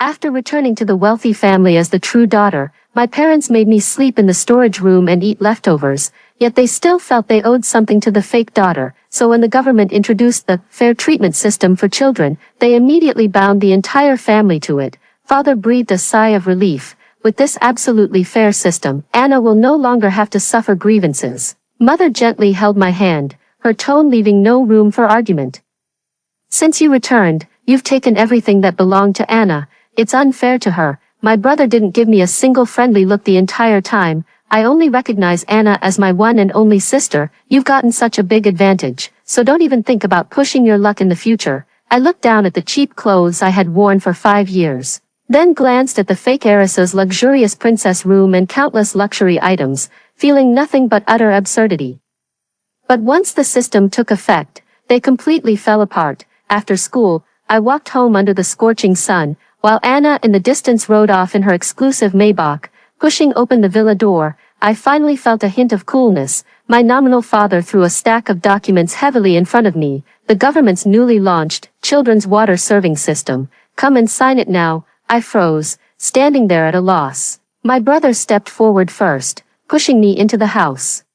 After returning to the wealthy family as the true daughter, my parents made me sleep in the storage room and eat leftovers, yet they still felt they owed something to the fake daughter, so when the government introduced the fair treatment system for children, they immediately bound the entire family to it. Father breathed a sigh of relief. With this absolutely fair system, Anna will no longer have to suffer grievances. Mother gently held my hand, her tone leaving no room for argument. Since you returned, you've taken everything that belonged to Anna. It's unfair to her. My brother didn't give me a single friendly look the entire time. I only recognize Anna as my one and only sister. You've gotten such a big advantage, so don't even think about pushing your luck in the future. I looked down at the cheap clothes I had worn for 5 years, then glanced at the fake heiress's luxurious princess room and countless luxury items, feeling nothing but utter absurdity. But once the system took effect, they completely fell apart. After school, I walked home under the scorching sun, while Anna in the distance rode off in her exclusive me.But. Pushing open the villa door, I finally felt a hint of coolness. My nominal father threw a stack of documents heavily in front of me. The government's newly launched children's water serving system. Come and sign it now. I froze, standing there at a loss. My brother stepped forward first, pushing me into the house.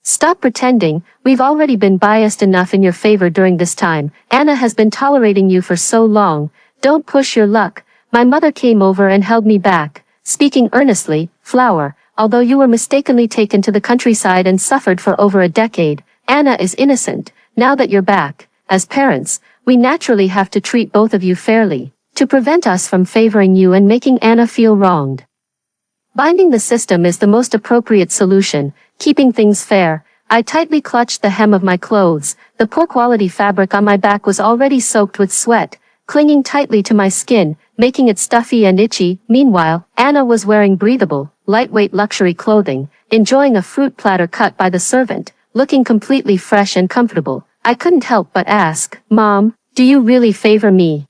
Stop pretending. We've already been biased enough in your favor during this time. Anna has been tolerating you for so long. Don't push your luck. My mother came over and held me back, speaking earnestly. Flower, although you were mistakenly taken to the countryside and suffered for over a decade, Anna is innocent. Now that you're back, as parents, we naturally have to treat both of you fairly, to prevent us from favoring you and making Anna feel wronged. Binding the system is the most appropriate solution, keeping things fair. I tightly clutched the hem of my clothes. The poor quality fabric on my back was already soaked with sweat, clinging tightly to my skin, making it stuffy and itchy. Meanwhile, Anna was wearing breathable, lightweight luxury clothing, enjoying a fruit platter cut by the servant, looking completely fresh and comfortable. I couldn't help but ask, Mom, do you really favor me?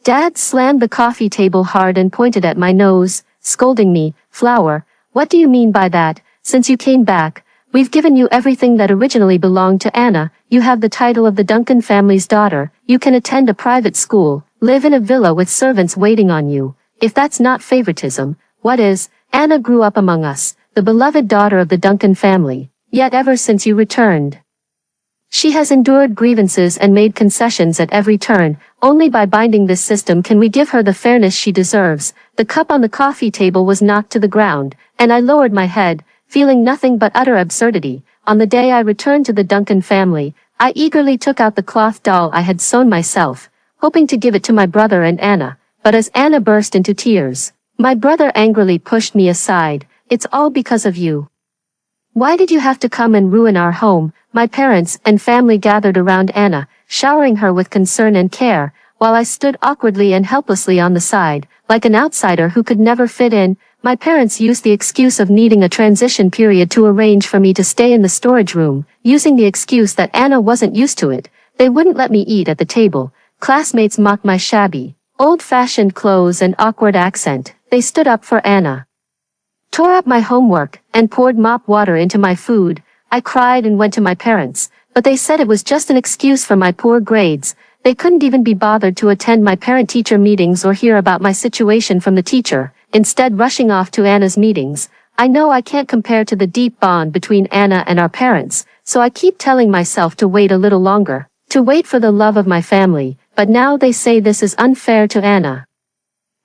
Dad slammed the coffee table hard and pointed at my nose, scolding me. Flower, what do you mean by that? Since you came back, we've given you everything that originally belonged to Anna. You have the title of the Duncan family's daughter. You can attend a private school, live in a villa with servants waiting on you. If that's not favoritism, what is? Anna grew up among us, the beloved daughter of the Duncan family. Yet ever since you returned, she has endured grievances and made concessions at every turn. Only by binding this system can we give her the fairness she deserves. The cup on the coffee table was knocked to the ground, and I lowered my head, feeling nothing but utter absurdity. On the day I returned to the Duncan family, I eagerly took out the cloth doll I had sewn myself, hoping to give it to my brother and Anna. But as Anna burst into tears, my brother angrily pushed me aside. It's all because of you. Why did you have to come and ruin our home? My parents and family gathered around Anna, showering her with concern and care, while I stood awkwardly and helplessly on the side, like an outsider who could never fit in. My parents used the excuse of needing a transition period to arrange for me to stay in the storage room, using the excuse that Anna wasn't used to it. They wouldn't let me eat at the table. Classmates mocked my shabby, old-fashioned clothes and awkward accent. They stood up for Anna, tore up my homework, and poured mop water into my food. I cried and went to my parents, but they said it was just an excuse for my poor grades. They couldn't even be bothered to attend my parent-teacher meetings or hear about my situation from the teacher, instead rushing off to Anna's meetings. I know I can't compare to the deep bond between Anna and our parents, so I keep telling myself to wait a little longer, to wait for the love of my family, but now they say this is unfair to Anna.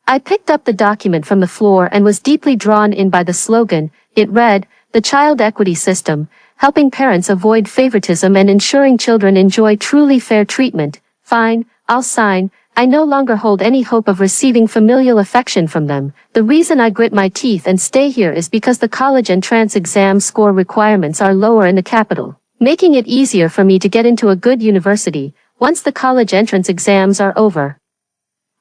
I picked up the document from the floor and was deeply drawn in by the slogan. It read, "The Child Equity System, helping parents avoid favoritism and ensuring children enjoy truly fair treatment." Fine, I'll sign. I no longer hold any hope of receiving familial affection from them. The reason I grit my teeth and stay here is because the college entrance exam score requirements are lower in the capital, making it easier for me to get into a good university once the college entrance exams are over.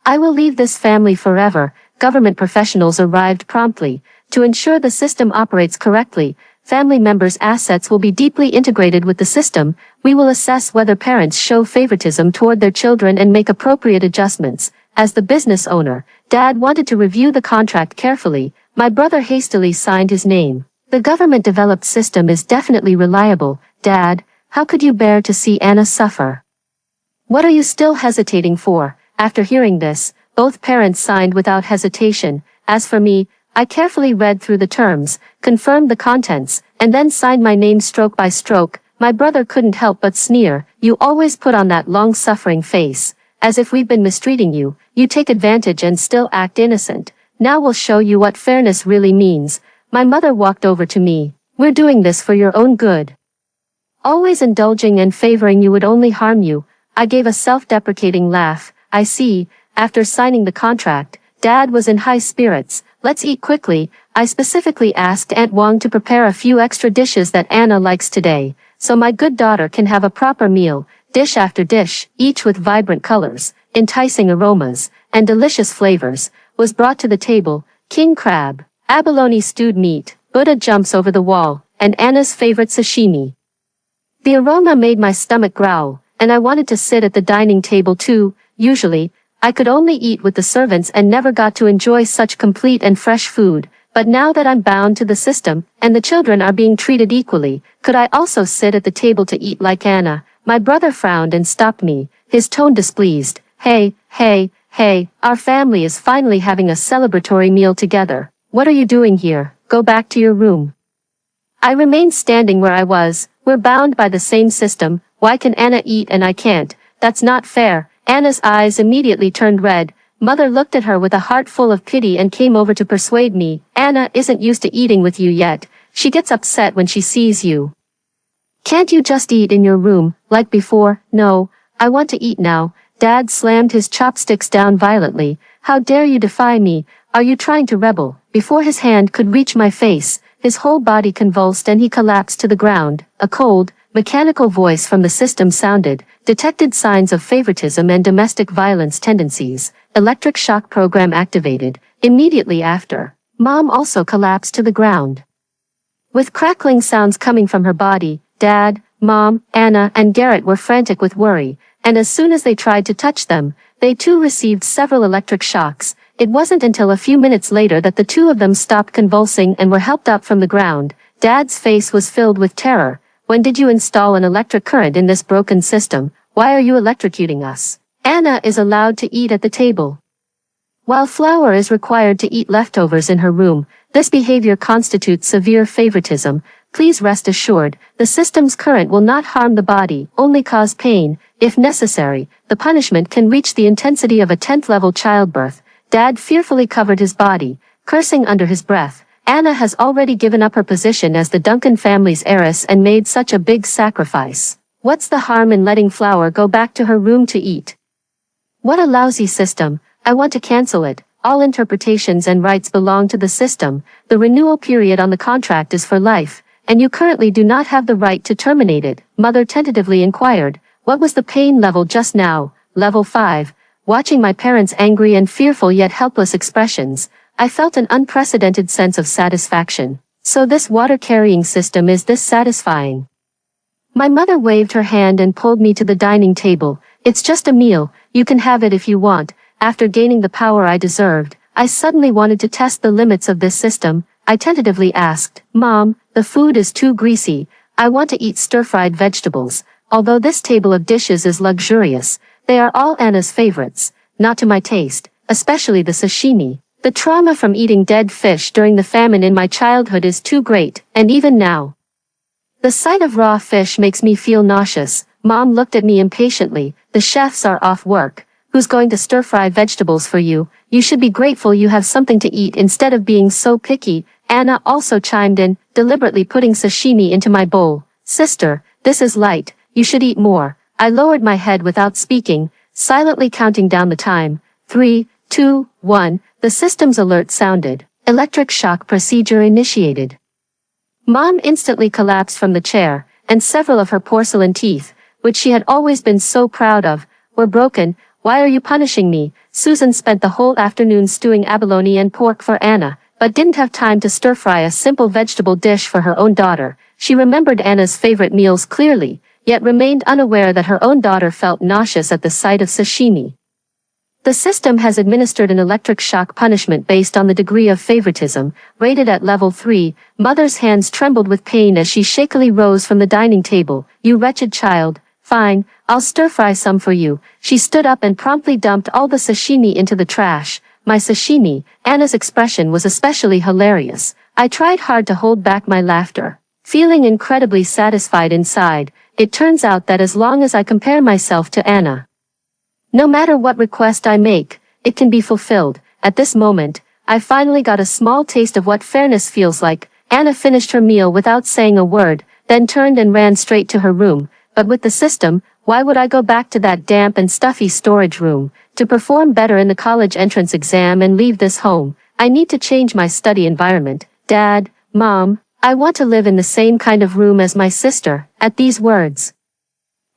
I will leave this family forever. Government professionals arrived promptly. To ensure the system operates correctly, family members' assets will be deeply integrated with the system. We will assess whether parents show favoritism toward their children and make appropriate adjustments. As the business owner, Dad wanted to review the contract carefully. My brother hastily signed his name. The government-developed system is definitely reliable. Dad, how could you bear to see Anna suffer? What are you still hesitating for? After hearing this, Both parents signed without hesitation. As for me, I carefully read through the terms, confirmed the contents, and then signed my name stroke by stroke. My brother couldn't help but sneer. "You always put on that long-suffering face. As if we've been mistreating you. You take advantage and still act innocent. Now we'll show you what fairness really means." My mother walked over to me. "We're doing this for your own good. Always indulging and favoring you would only harm you." I gave a self-deprecating laugh. "I see." After signing the contract, Dad was in high spirits. "Let's eat quickly." I specifically asked Aunt Wong to prepare a few extra dishes that Anna likes today, so my good daughter can have a proper meal. Dish after dish, each with vibrant colors, enticing aromas, and delicious flavors, was brought to the table. King crab, abalone stewed meat, Buddha jumps over the wall, and Anna's favorite sashimi. The aroma made my stomach growl, and I wanted to sit at the dining table too. Usually, I could only eat with the servants and never got to enjoy such complete and fresh food, but now that I'm bound to the system, and the children are being treated equally, could I also sit at the table to eat like Anna? My brother frowned and stopped me, his tone displeased. Hey, our family is finally having a celebratory meal together. What are you doing here? Go back to your room." I remained standing where I was. "We're bound by the same system. Why can Anna eat and I can't? That's not fair." Anna's eyes immediately turned red. Mother looked at her with a heart full of pity and came over to persuade me. "Anna isn't used to eating with you yet. She gets upset when she sees you. Can't you just eat in your room, like before?" "No, I want to eat now." Dad slammed his chopsticks down violently. "How dare you defy me? Are you trying to rebel?" Before his hand could reach my face, his whole body convulsed and he collapsed to the ground. A cold, mechanical voice from the system sounded, detected signs of favoritism and domestic violence tendencies. Electric shock program activated. Immediately after, Mom also collapsed to the ground, with crackling sounds coming from her body. Dad, Mom, Anna, and Garrett were frantic with worry, and as soon as they tried to touch them, they too received several electric shocks. It wasn't until a few minutes later that the two of them stopped convulsing and were helped up from the ground. Dad's face was filled with terror. "When did you install an electric current in this broken system? Why are you electrocuting us?" Anna is allowed to eat at the table, while Flower is required to eat leftovers in her room. This behavior constitutes severe favoritism. Please rest assured, the system's current will not harm the body, only cause pain. If necessary, the punishment can reach the intensity of a 10th-level childbirth. Dad fearfully covered his body, cursing under his breath. Anna has already given up her position as the Duncan family's heiress and made such a big sacrifice. What's the harm in letting Flower go back to her room to eat? What a lousy system. I want to cancel it. All interpretations and rights belong to the system. The renewal period on the contract is for life, and you currently do not have the right to terminate it. Mother tentatively inquired. What was the pain level just now? Level 5. Watching my parents' angry and fearful yet helpless expressions, I felt an unprecedented sense of satisfaction. So this water-carrying system is this satisfying? My mother waved her hand and pulled me to the dining table. "It's just a meal, you can have it if you want." After gaining the power I deserved, I suddenly wanted to test the limits of this system. I tentatively asked, "Mom, the food is too greasy. I want to eat stir-fried vegetables." Although this table of dishes is luxurious, they are all Anna's favorites, not to my taste, especially the sashimi. The trauma from eating dead fish during the famine in my childhood is too great, and even now, the sight of raw fish makes me feel nauseous. Mom looked at me impatiently. "The chefs are off work. Who's going to stir-fry vegetables for you? You should be grateful you have something to eat instead of being so picky." Anna also chimed in, deliberately putting sashimi into my bowl. "Sister, this is light. You should eat more." I lowered my head without speaking, silently counting down the time. 3, 2, 1. The system's alert sounded. Electric shock procedure initiated. Mom instantly collapsed from the chair, and several of her porcelain teeth, which she had always been so proud of, were broken. "Why are you punishing me?" Susan spent the whole afternoon stewing abalone and pork for Anna, but didn't have time to stir-fry a simple vegetable dish for her own daughter. She remembered Anna's favorite meals clearly, yet remained unaware that her own daughter felt nauseous at the sight of sashimi. The system has administered an electric shock punishment based on the degree of favoritism, rated at level 3. Mother's hands trembled with pain as she shakily rose from the dining table. "You wretched child." Fine, I'll stir-fry some for you. She stood up and promptly dumped all the sashimi into the trash. My sashimi. Anna's expression was especially hilarious. I tried hard to hold back my laughter. Feeling incredibly satisfied inside, it turns out that as long as I compare myself to Anna, no matter what request I make, it can be fulfilled. At this moment, I finally got a small taste of what fairness feels like. Anna finished her meal without saying a word, then turned and ran straight to her room. But with the system, why would I go back to that damp and stuffy storage room? To perform better in the college entrance exam and leave this home, I need to change my study environment. Dad, Mom, I want to live in the same kind of room as my sister. At these words,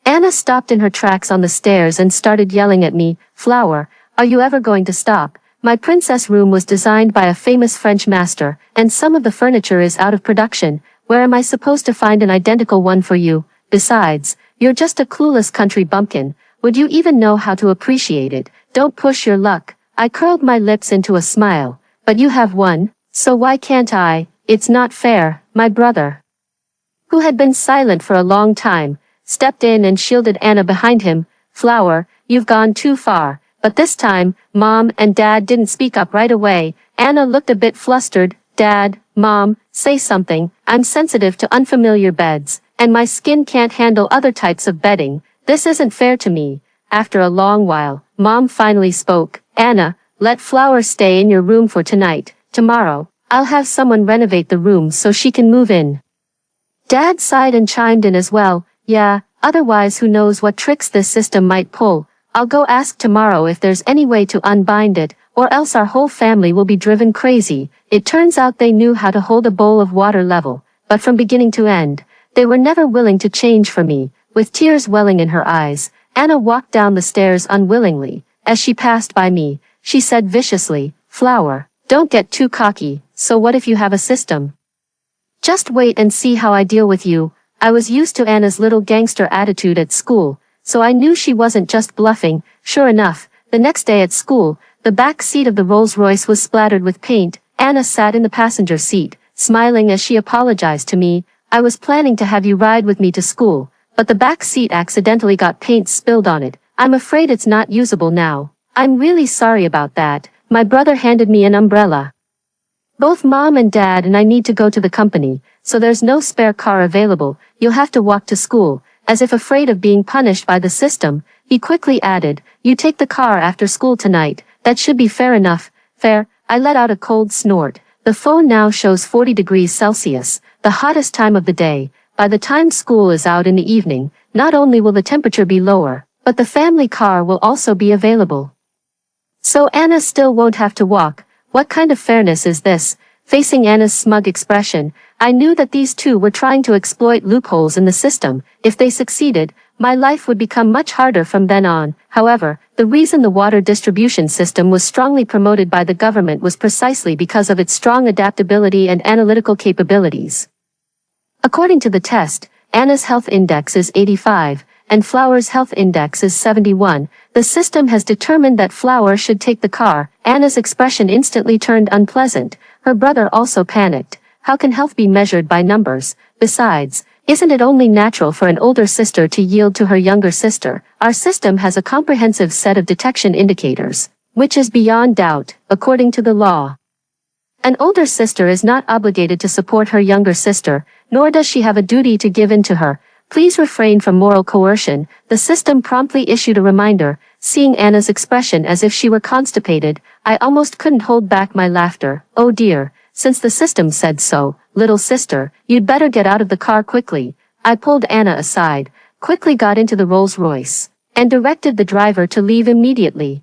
Anna stopped in her tracks on the stairs and started yelling at me. Flower, are you ever going to stop? My princess room was designed by a famous French master, and some of the furniture is out of production. Where am I supposed to find an identical one for you? Besides, you're just a clueless country bumpkin. Would you even know how to appreciate it? Don't push your luck. I curled my lips into a smile. But you have one, so why can't I? It's not fair. My brother, who had been silent for a long time, stepped in and shielded Anna behind him. Flower, you've gone too far. But this time, Mom and Dad didn't speak up right away. Anna looked a bit flustered. Dad, Mom, say something. I'm sensitive to unfamiliar beds, and my skin can't handle other types of bedding. This isn't fair to me. After a long while, Mom finally spoke. Anna, let Flower stay in your room for tonight. Tomorrow, I'll have someone renovate the room so she can move in. Dad sighed and chimed in as well. Yeah, otherwise who knows what tricks this system might pull. I'll go ask tomorrow if there's any way to unbind it, or else our whole family will be driven crazy. It turns out they knew how to hold a bowl of water level, but from beginning to end, they were never willing to change for me. With tears welling in her eyes, Anna walked down the stairs unwillingly. As she passed by me, she said viciously, Flower, don't get too cocky. So what if you have a system? Just wait and see how I deal with you. I was used to Anna's little gangster attitude at school, so I knew she wasn't just bluffing. Sure enough, the next day at school, the back seat of the Rolls-Royce was splattered with paint. Anna sat in the passenger seat, smiling as she apologized to me. I was planning to have you ride with me to school, but the back seat accidentally got paint spilled on it. I'm afraid it's not usable now. I'm really sorry about that. My brother handed me an umbrella. Both Mom and Dad and I need to go to the company, so there's no spare car available. You'll have to walk to school. As if afraid of being punished by the system, he quickly added, you take the car after school tonight. That should be fair enough. Fair. I let out a cold snort. The phone now shows 40 degrees Celsius, the hottest time of the day. By the time school is out in the evening, not only will the temperature be lower, but the family car will also be available. So Anna still won't have to walk. What kind of fairness is this? Facing Anna's smug expression, I knew that these two were trying to exploit loopholes in the system. If they succeeded, my life would become much harder from then on. However, the reason the water distribution system was strongly promoted by the government was precisely because of its strong adaptability and analytical capabilities. According to the test, Anna's health index is 85, and Flower's health index is 71. The system has determined that Flower should take the car. Anna's expression instantly turned unpleasant. Her brother also panicked. How can health be measured by numbers? Besides, isn't it only natural for an older sister to yield to her younger sister? Our system has a comprehensive set of detection indicators, which is beyond doubt, according to the law. An older sister is not obligated to support her younger sister, nor does she have a duty to give in to her. Please refrain from moral coercion. The system promptly issued a reminder. Seeing Anna's expression as if she were constipated, I almost couldn't hold back my laughter. Oh dear, since the system said so, little sister, you'd better get out of the car quickly. I pulled Anna aside, quickly got into the Rolls-Royce, and directed the driver to leave immediately.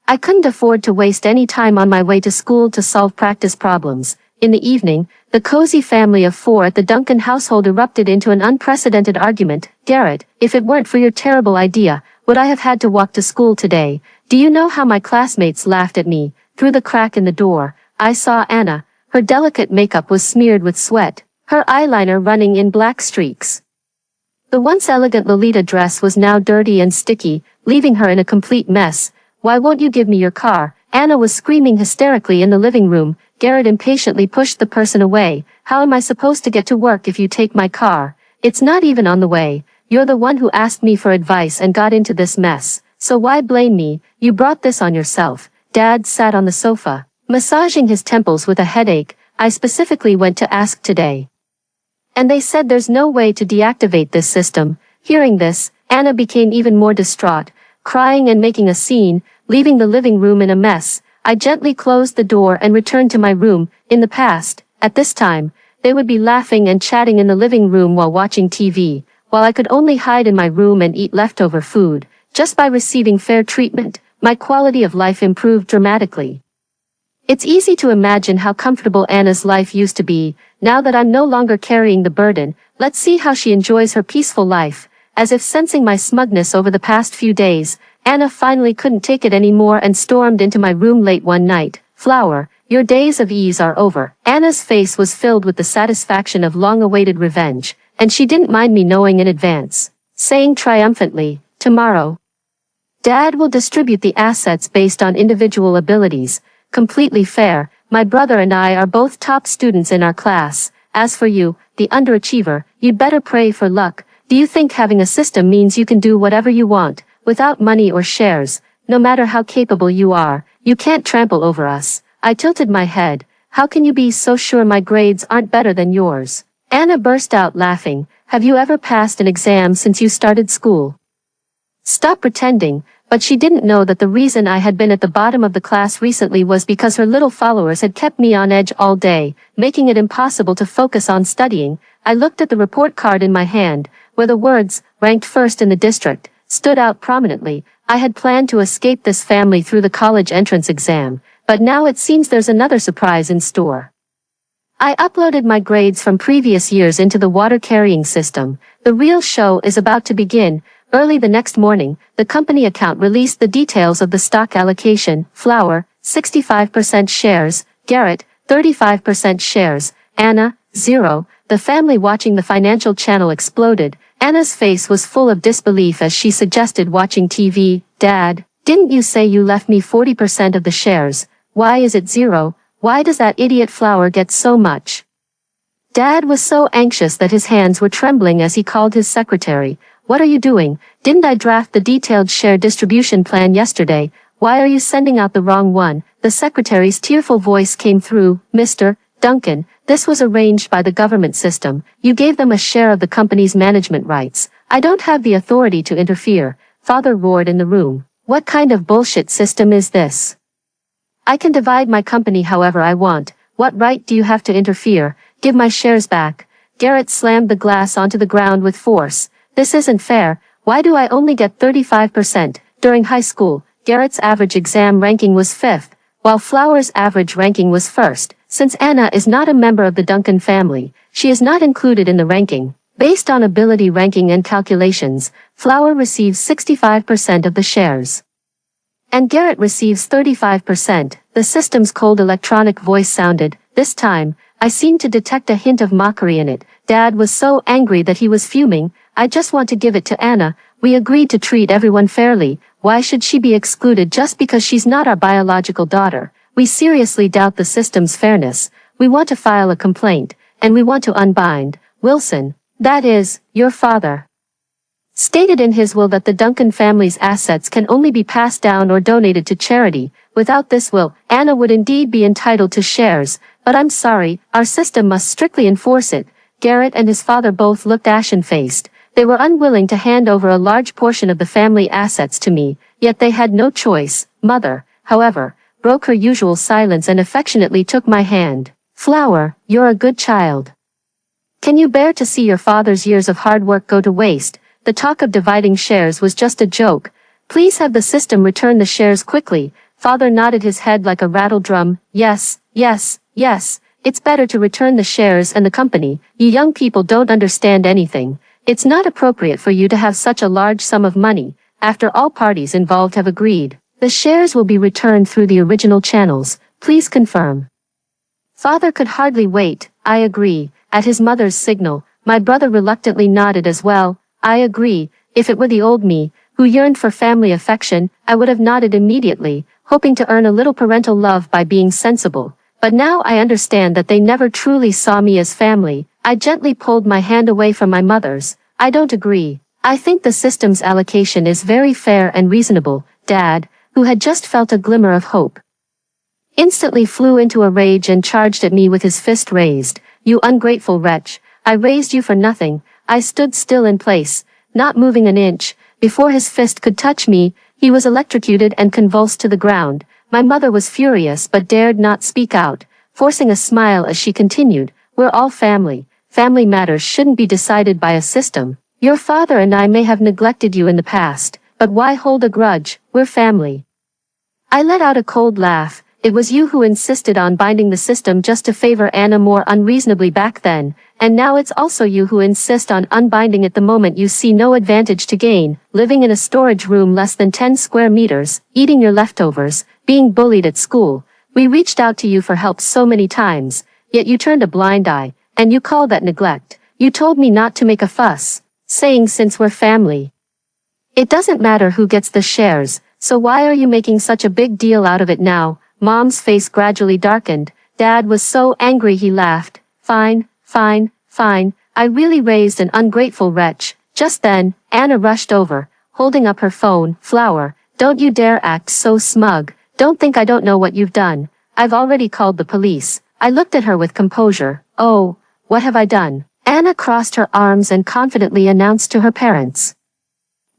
I couldn't afford to waste any time on my way to school to solve practice problems. In the evening, the cozy family of four at the Duncan household erupted into an unprecedented argument. Garrett, if it weren't for your terrible idea, would I have had to walk to school today? Do you know how my classmates laughed at me? Through the crack in the door, I saw Anna. Her delicate makeup was smeared with sweat, her eyeliner running in black streaks. The once elegant Lolita dress was now dirty and sticky, leaving her in a complete mess. Why won't you give me your car? Anna was screaming hysterically in the living room. Garrett impatiently pushed the person away. How am I supposed to get to work if you take my car? It's not even on the way. You're the one who asked me for advice and got into this mess, so why blame me? You brought this on yourself. Dad sat on the sofa, massaging his temples with a headache. I specifically went to ask today. And they said there's no way to deactivate this system. Hearing this, Anna became even more distraught, crying and making a scene, leaving the living room in a mess. I gently closed the door and returned to my room. In the past, at this time, they would be laughing and chatting in the living room while watching TV, while I could only hide in my room and eat leftover food. Just by receiving fair treatment, my quality of life improved dramatically. It's easy to imagine how comfortable Anna's life used to be. Now that I'm no longer carrying the burden, let's see how she enjoys her peaceful life. As if sensing my smugness over the past few days, Anna finally couldn't take it anymore and stormed into my room late one night. Flower, your days of ease are over. Anna's face was filled with the satisfaction of long-awaited revenge, and she didn't mind me knowing in advance, saying triumphantly, tomorrow, Dad will distribute the assets based on individual abilities. Completely fair. My brother and I are both top students in our class. As for you, the underachiever, you'd better pray for luck. Do you think having a system means you can do whatever you want, without money or shares? No matter how capable you are, you can't trample over us. I tilted my head. How can you be so sure my grades aren't better than yours? Anna burst out laughing. Have you ever passed an exam since you started school? Stop pretending. But she didn't know that the reason I had been at the bottom of the class recently was because her little followers had kept me on edge all day, making it impossible to focus on studying. I looked at the report card in my hand, where the words, ranked first in the district, stood out prominently. I had planned to escape this family through the college entrance exam, but now it seems there's another surprise in store. I uploaded my grades from previous years into the water carrying system. The real show is about to begin. Early the next morning, the company account released the details of the stock allocation. Flower, 65% shares, Garrett, 35% shares, Anna, 0. The family watching the financial channel exploded. Anna's face was full of disbelief as she suggested watching TV. Dad, didn't you say you left me 40% of the shares? Why is it 0? Why does that idiot Flower get so much? Dad was so anxious that his hands were trembling as he called his secretary. What are you doing? Didn't I draft the detailed share distribution plan yesterday? Why are you sending out the wrong one? The secretary's tearful voice came through. Mr. Duncan, this was arranged by the government system. You gave them a share of the company's management rights. I don't have the authority to interfere. Father roared in the room. What kind of bullshit system is this? I can divide my company however I want. What right do you have to interfere? Give my shares back. Garrett slammed the glass onto the ground with force. This isn't fair. Why do I only get 35%? During high school, Garrett's average exam ranking was 5th, while Flower's average ranking was 1st. Since Anna is not a member of the Duncan family, she is not included in the ranking. Based on ability ranking and calculations, Flower receives 65% of the shares, and Garrett receives 35%. The system's cold electronic voice sounded. This time, I seemed to detect a hint of mockery in it. Dad was so angry that he was fuming. I just want to give it to Anna. We agreed to treat everyone fairly. Why should she be excluded just because she's not our biological daughter? We seriously doubt the system's fairness. We want to file a complaint, and we want to unbind Wilson, that is, your father. Stated in his will that the Duncan family's assets can only be passed down or donated to charity. Without this will, Anna would indeed be entitled to shares, but I'm sorry, our system must strictly enforce it. Garrett and his father both looked ashen-faced. They were unwilling to hand over a large portion of the family assets to me, yet they had no choice. Mother, however, broke her usual silence and affectionately took my hand. Flower, you're a good child. Can you bear to see your father's years of hard work go to waste? The talk of dividing shares was just a joke. Please have the system return the shares quickly. Father nodded his head like a rattle drum. Yes, yes, yes. It's better to return the shares and the company. You young people don't understand anything. It's not appropriate for you to have such a large sum of money, after all parties involved have agreed. The shares will be returned through the original channels. Please confirm. Father could hardly wait. I agree. At his mother's signal, my brother reluctantly nodded as well. I agree. If it were the old me, who yearned for family affection, I would have nodded immediately, hoping to earn a little parental love by being sensible. But now I understand that they never truly saw me as family. I gently pulled my hand away from my mother's. I don't agree. I think the system's allocation is very fair and reasonable, Dad, who had just felt a glimmer of hope, instantly flew into a rage and charged at me with his fist raised. You ungrateful wretch, I raised you for nothing. I stood still in place, not moving an inch. Before his fist could touch me, he was electrocuted and convulsed to the ground. My mother was furious but dared not speak out, forcing a smile as she continued, we're all family. Family matters shouldn't be decided by a system. Your father and I may have neglected you in the past, but why hold a grudge? We're family. I let out a cold laugh. It was you who insisted on binding the system just to favor Anna more unreasonably back then, and now it's also you who insist on unbinding it the moment you see no advantage to gain, living in a storage room less than 10 square meters, eating your leftovers, being bullied at school. We reached out to you for help so many times, yet you turned a blind eye, and you call that neglect. You told me not to make a fuss, saying since we're family, it doesn't matter who gets the shares, so why are you making such a big deal out of it now? Mom's face gradually darkened. Dad was so angry he laughed. Fine, fine, fine. I really raised an ungrateful wretch. Just then, Anna rushed over, holding up her phone. Flower, don't you dare act so smug. Don't think I don't know what you've done. I've already called the police. I looked at her with composure. Oh, what have I done? Anna crossed her arms and confidently announced to her parents.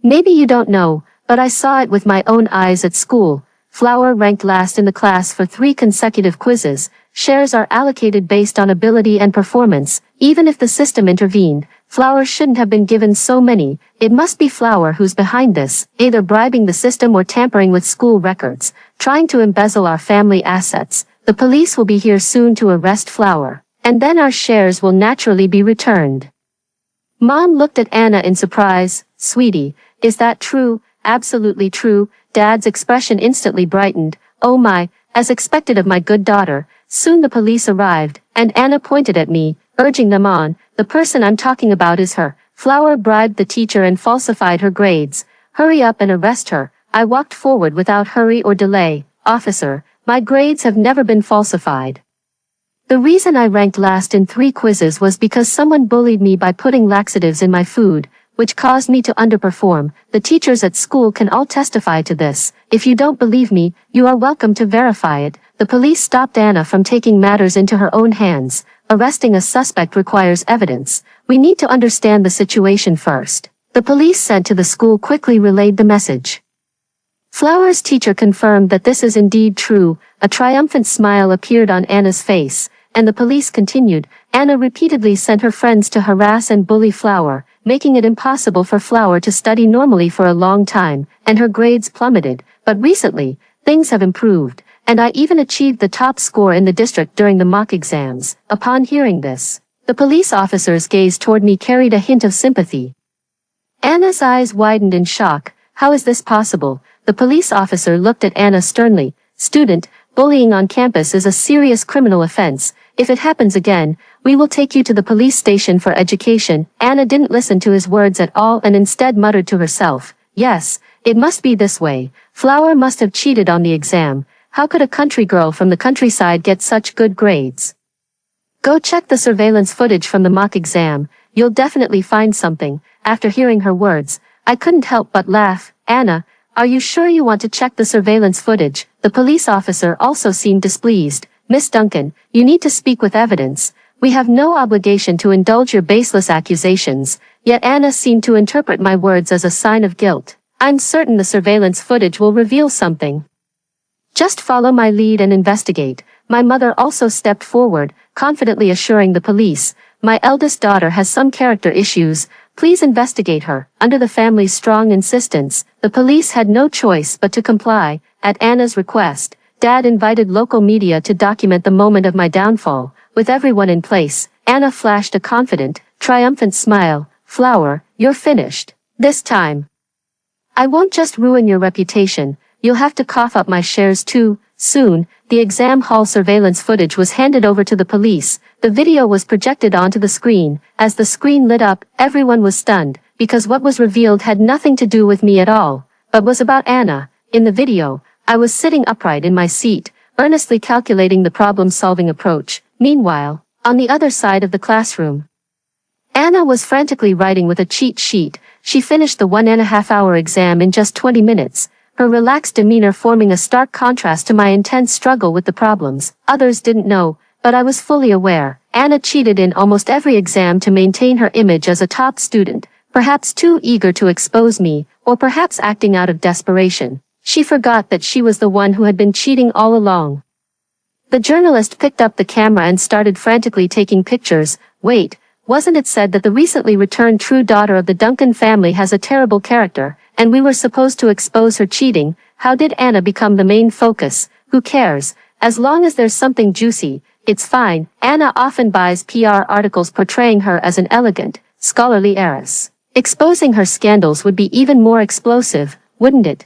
Maybe you don't know, but I saw it with my own eyes at school. Flower ranked last in the class for 3 consecutive quizzes. Shares are allocated based on ability and performance. Even if the system intervened, Flower shouldn't have been given so many. It must be Flower who's behind this, either bribing the system or tampering with school records, trying to embezzle our family assets. The police will be here soon to arrest Flower, and then our shares will naturally be returned. Mom looked at Anna in surprise. Sweetie, is that true? Absolutely true. Dad's expression instantly brightened. Oh my, as expected of my good daughter. Soon the police arrived, and Anna pointed at me, urging them on. The person I'm talking about is her. Flower bribed the teacher and falsified her grades. Hurry up and arrest her. I walked forward without hurry or delay. Officer, my grades have never been falsified. The reason I ranked last in 3 quizzes was because someone bullied me by putting laxatives in my food, which caused me to underperform. The teachers at school can all testify to this. If you don't believe me, you are welcome to verify it. The police stopped Anna from taking matters into her own hands. Arresting a suspect requires evidence. We need to understand the situation first. The police sent to the school quickly relayed the message. Flower's teacher confirmed that this is indeed true. A triumphant smile appeared on Anna's face, and the police continued. Anna repeatedly sent her friends to harass and bully Flower, making it impossible for Flower to study normally for a long time, and her grades plummeted. But recently, things have improved, and I even achieved the top score in the district during the mock exams. Upon hearing this, the police officer's gaze toward me carried a hint of sympathy. Anna's eyes widened in shock. How is this possible? The police officer looked at Anna sternly. Student, bullying on campus is a serious criminal offense. If it happens again, we will take you to the police station for education. Anna didn't listen to his words at all and instead muttered to herself, yes, it must be this way. Flower must have cheated on the exam. How could a country girl from the countryside get such good grades? Go check the surveillance footage from the mock exam. You'll definitely find something. After hearing her words, I couldn't help but laugh. Anna, are you sure you want to check the surveillance footage? The police officer also seemed displeased. Miss Duncan, you need to speak with evidence. We have no obligation to indulge your baseless accusations. Yet Anna seemed to interpret my words as a sign of guilt. I'm certain the surveillance footage will reveal something. Just follow my lead and investigate. My mother also stepped forward, confidently assuring the police, my eldest daughter has some character issues. Please investigate her. Under the family's strong insistence, the police had no choice but to comply. At Anna's request, Dad invited local media to document the moment of my downfall. With everyone in place, Anna flashed a confident, triumphant smile. Flower, you're finished. This time, I won't just ruin your reputation, you'll have to cough up my shares too. Soon, the exam hall surveillance footage was handed over to the police. The video was projected onto the screen. As the screen lit up, everyone was stunned, because what was revealed had nothing to do with me at all, but was about Anna. In the video, I was sitting upright in my seat, earnestly calculating the problem-solving approach. Meanwhile, on the other side of the classroom, Anna was frantically writing with a cheat sheet. she finished the 1.5-hour exam in just 20 minutes, her relaxed demeanor forming a stark contrast to my intense struggle with the problems. Others didn't know, but I was fully aware. Anna cheated in almost every exam to maintain her image as a top student, perhaps too eager to expose me, or perhaps acting out of desperation. She forgot that she was the one who had been cheating all along. The journalist picked up the camera and started frantically taking pictures. Wait, wasn't it said that the recently returned true daughter of the Duncan family has a terrible character, and we were supposed to expose her cheating? How did Anna become the main focus? Who cares? As long as there's something juicy, it's fine. Anna often buys PR articles portraying her as an elegant, scholarly heiress. Exposing her scandals would be even more explosive, wouldn't it?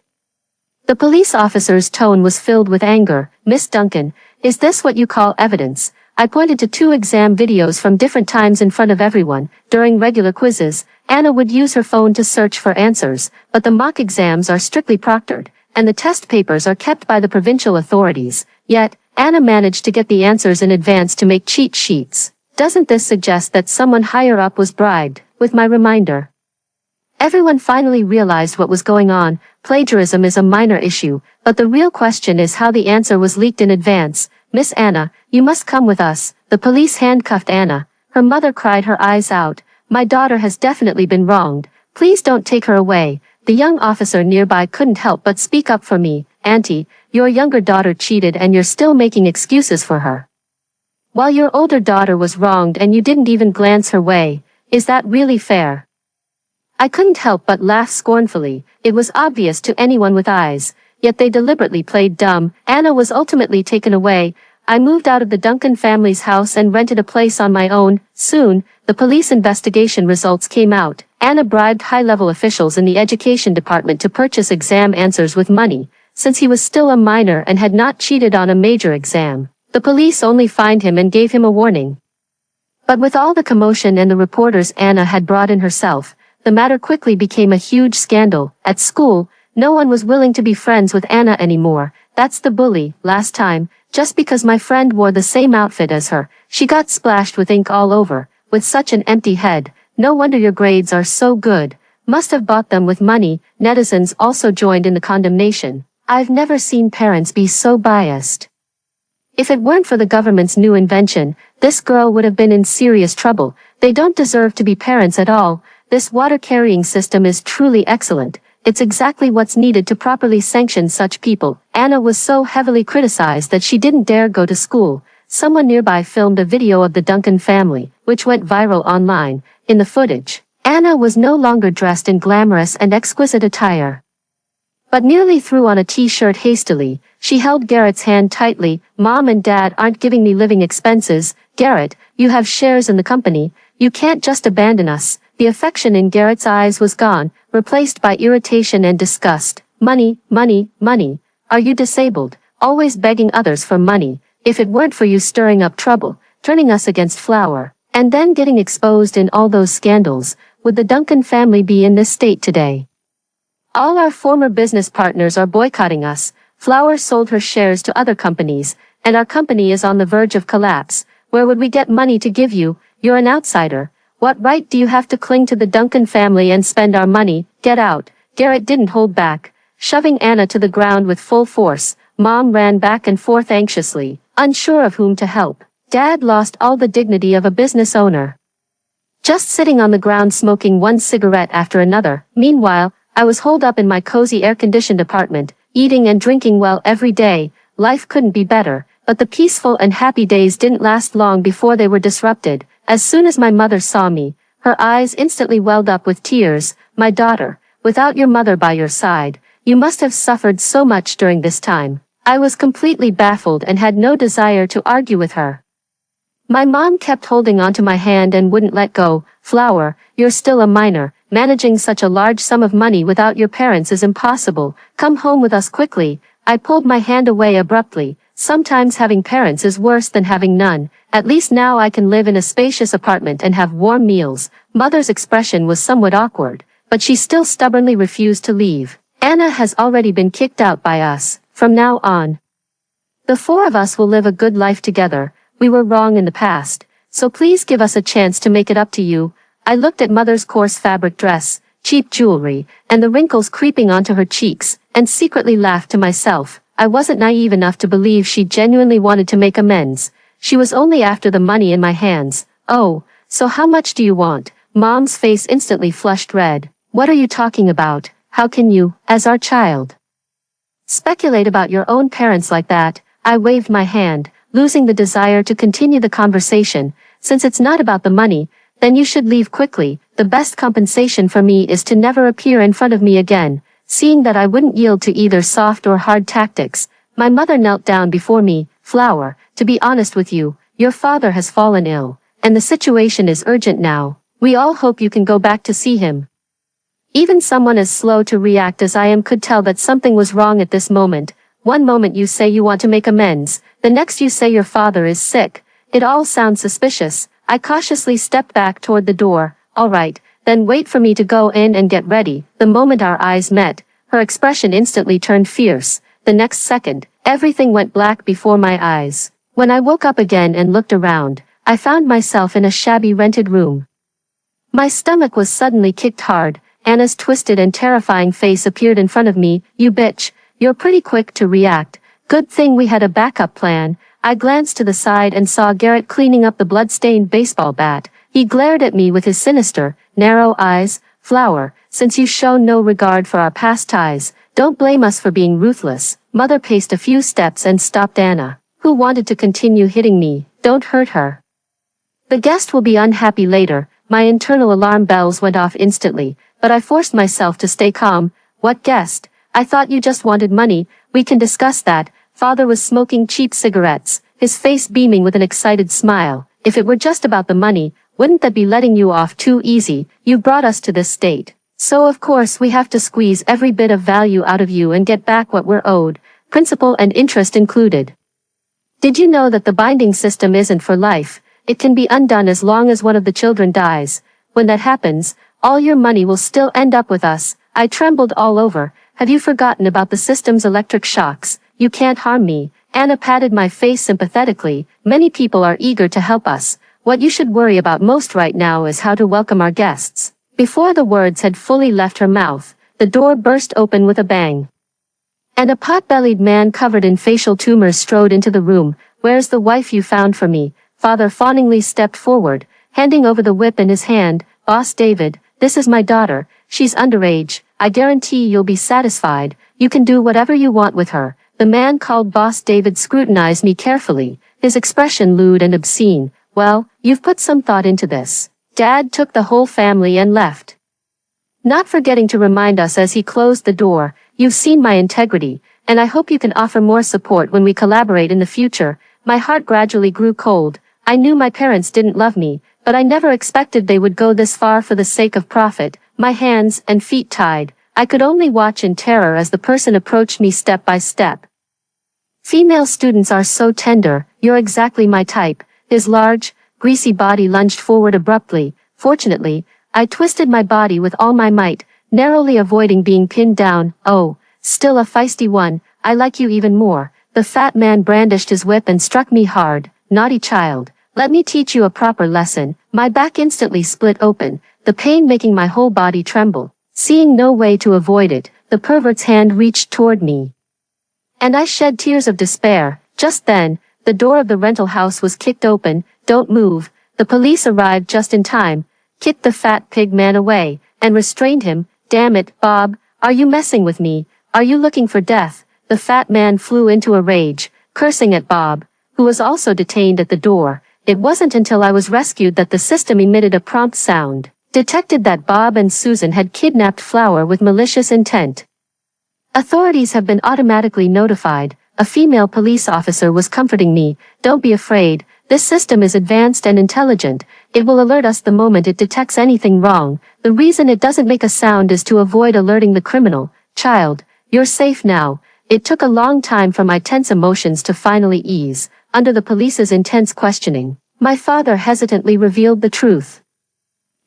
The police officer's tone was filled with anger. Miss Duncan, is this what you call evidence? I pointed to 2 exam videos from different times in front of everyone. During regular quizzes, Anna would use her phone to search for answers, but the mock exams are strictly proctored, and the test papers are kept by the provincial authorities. Yet, Anna managed to get the answers in advance to make cheat sheets. Doesn't this suggest that someone higher up was bribed with my reminder? Everyone finally realized what was going on. Plagiarism is a minor issue, but the real question is how the answer was leaked in advance. Miss Anna, you must come with us. The police handcuffed Anna. Her mother cried her eyes out. My daughter has definitely been wronged. Please don't take her away. The young officer nearby couldn't help but speak up for me. Auntie, your younger daughter cheated and you're still making excuses for her. While your older daughter was wronged and you didn't even glance her way. Is that really fair? I couldn't help but laugh scornfully. It was obvious to anyone with eyes, yet they deliberately played dumb. Anna was ultimately taken away. I moved out of the Duncan family's house and rented a place on my own. Soon, the police investigation results came out. Anna bribed high-level officials in the education department to purchase exam answers with money, since he was still a minor and had not cheated on a major exam. The police only fined him and gave him a warning. But with all the commotion and the reporters Anna had brought in herself, the matter quickly became a huge scandal. At school, no one was willing to be friends with Anna anymore. That's the bully. Last time, just because my friend wore the same outfit as her, she got splashed with ink all over. With such an empty head, no wonder your grades are so good. Must have bought them with money. Netizens also joined in the condemnation. I've never seen parents be so biased. If it weren't for the government's new invention, this girl would have been in serious trouble. They don't deserve to be parents at all. This water carrying system is truly excellent. It's exactly what's needed to properly sanction such people. Anna was so heavily criticized that she didn't dare go to school. Someone nearby filmed a video of the Duncan family, which went viral online. In the footage, Anna was no longer dressed in glamorous and exquisite attire, but merely threw on a t-shirt hastily. She held Garrett's hand tightly. Mom and Dad aren't giving me living expenses. Garrett, you have shares in the company. You can't just abandon us. The affection in Garrett's eyes was gone, replaced by irritation and disgust. Money, money, money. Are you disabled? Always begging others for money. If it weren't for you stirring up trouble, turning us against Flower, and then getting exposed in all those scandals, would the Duncan family be in this state today? All our former business partners are boycotting us. Flower sold her shares to other companies, and our company is on the verge of collapse. Where would we get money to give you? You're an outsider. What right do you have to cling to the Duncan family and spend our money? Get out. Garrett didn't hold back, shoving Anna to the ground with full force. Mom ran back and forth anxiously, unsure of whom to help. Dad lost all the dignity of a business owner, just sitting on the ground smoking one cigarette after another. Meanwhile, I was holed up in my cozy air-conditioned apartment, eating and drinking well every day. Life couldn't be better, but the peaceful and happy days didn't last long before they were disrupted. As soon as my mother saw me, her eyes instantly welled up with tears. My daughter, without your mother by your side, you must have suffered so much during this time. I was completely baffled and had no desire to argue with her. My mom kept holding onto my hand and wouldn't let go. Flower, you're still a minor. Managing such a large sum of money without your parents is impossible. Come home with us quickly. I pulled my hand away abruptly. Sometimes having parents is worse than having none. At least now I can live in a spacious apartment and have warm meals. Mother's expression was somewhat awkward, but she still stubbornly refused to leave. Anna has already been kicked out by us. From now on, the 4 of us will live a good life together. We were wrong in the past, so please give us a chance to make it up to you. I looked at Mother's coarse fabric dress. cheap jewelry, and the wrinkles creeping onto her cheeks, and secretly laughed to myself. I wasn't naive enough to believe she genuinely wanted to make amends. She was only after the money in my hands. Oh, so how much do you want? Mom's face instantly flushed red. What are you talking about? How can you, as our child, speculate about your own parents like that? I waved my hand, losing the desire to continue the conversation. Since it's not about the money, then you should leave quickly. The best compensation for me is to never appear in front of me again. Seeing that I wouldn't yield to either soft or hard tactics, my mother knelt down before me. Flower, to be honest with you, your father has fallen ill, and the situation is urgent now. We all hope you can go back to see him. Even someone as slow to react as I am could tell that something was wrong at this moment. One moment you say you want to make amends, the next you say your father is sick. It all sounds suspicious. I cautiously stepped back toward the door. All right, then wait for me to go in and get ready. The moment our eyes met, her expression instantly turned fierce. The next second, everything went black before my eyes. When I woke up again and looked around, I found myself in a shabby rented room. My stomach was suddenly kicked hard. Anna's twisted and terrifying face appeared in front of me. You bitch, you're pretty quick to react. Good thing we had a backup plan. I glanced to the side and saw Garrett cleaning up the blood-stained baseball bat. He glared at me with his sinister, narrow eyes. Flower, since you've shown no regard for our past ties, don't blame us for being ruthless. Mother paced a few steps and stopped Anna, who wanted to continue hitting me. Don't hurt her. The guest will be unhappy later. My internal alarm bells went off instantly, but I forced myself to stay calm. What guest? I thought you just wanted money. We can discuss that. Father was smoking cheap cigarettes, his face beaming with an excited smile. If it were just about the money, wouldn't that be letting you off too easy? You brought us to this state. So of course we have to squeeze every bit of value out of you and get back what we're owed, principal and interest included. Did you know that the binding system isn't for life? It can be undone as long as one of the children dies. When that happens, all your money will still end up with us. I trembled all over. Have you forgotten about the system's electric shocks? You can't harm me. Anna patted my face sympathetically. Many people are eager to help us. What you should worry about most right now is how to welcome our guests. Before the words had fully left her mouth, the door burst open with a bang. And a pot-bellied man covered in facial tumors strode into the room. Where's the wife you found for me? Father fawningly stepped forward, handing over the whip in his hand. Boss David, this is my daughter. She's underage. I guarantee you'll be satisfied. You can do whatever you want with her. The man called Boss David scrutinized me carefully, his expression lewd and obscene. Well, you've put some thought into this. Dad took the whole family and left, not forgetting to remind us as he closed the door. You've seen my integrity, and I hope you can offer more support when we collaborate in the future. My heart gradually grew cold. I knew my parents didn't love me, but I never expected they would go this far for the sake of profit. My hands and feet tied, I could only watch in terror as the person approached me step by step. Female students are so tender. You're exactly my type. His large, greasy body lunged forward abruptly. Fortunately, I twisted my body with all my might, narrowly avoiding being pinned down. Oh, still a feisty one. I like you even more. The fat man brandished his whip and struck me hard. Naughty child. Let me teach you a proper lesson. My back instantly split open, the pain making my whole body tremble. Seeing no way to avoid it, the pervert's hand reached toward me, and I shed tears of despair. Just then, the door of the rental house was kicked open. Don't move. The police arrived just in time, kicked the fat pig man away, and restrained him. Damn it, Bob, are you messing with me? Are you looking for death? The fat man flew into a rage, cursing at Bob, who was also detained at the door. It wasn't until I was rescued that the system emitted a prompt sound, detected that Bob and Susan had kidnapped Flower with malicious intent. Authorities have been automatically notified. A female police officer was comforting me. Don't be afraid. This system is advanced and intelligent. It will alert us the moment it detects anything wrong. The reason it doesn't make a sound is to avoid alerting the criminal. Child, you're safe now. It took a long time for my tense emotions to finally ease. Under the police's intense questioning, my father hesitantly revealed the truth.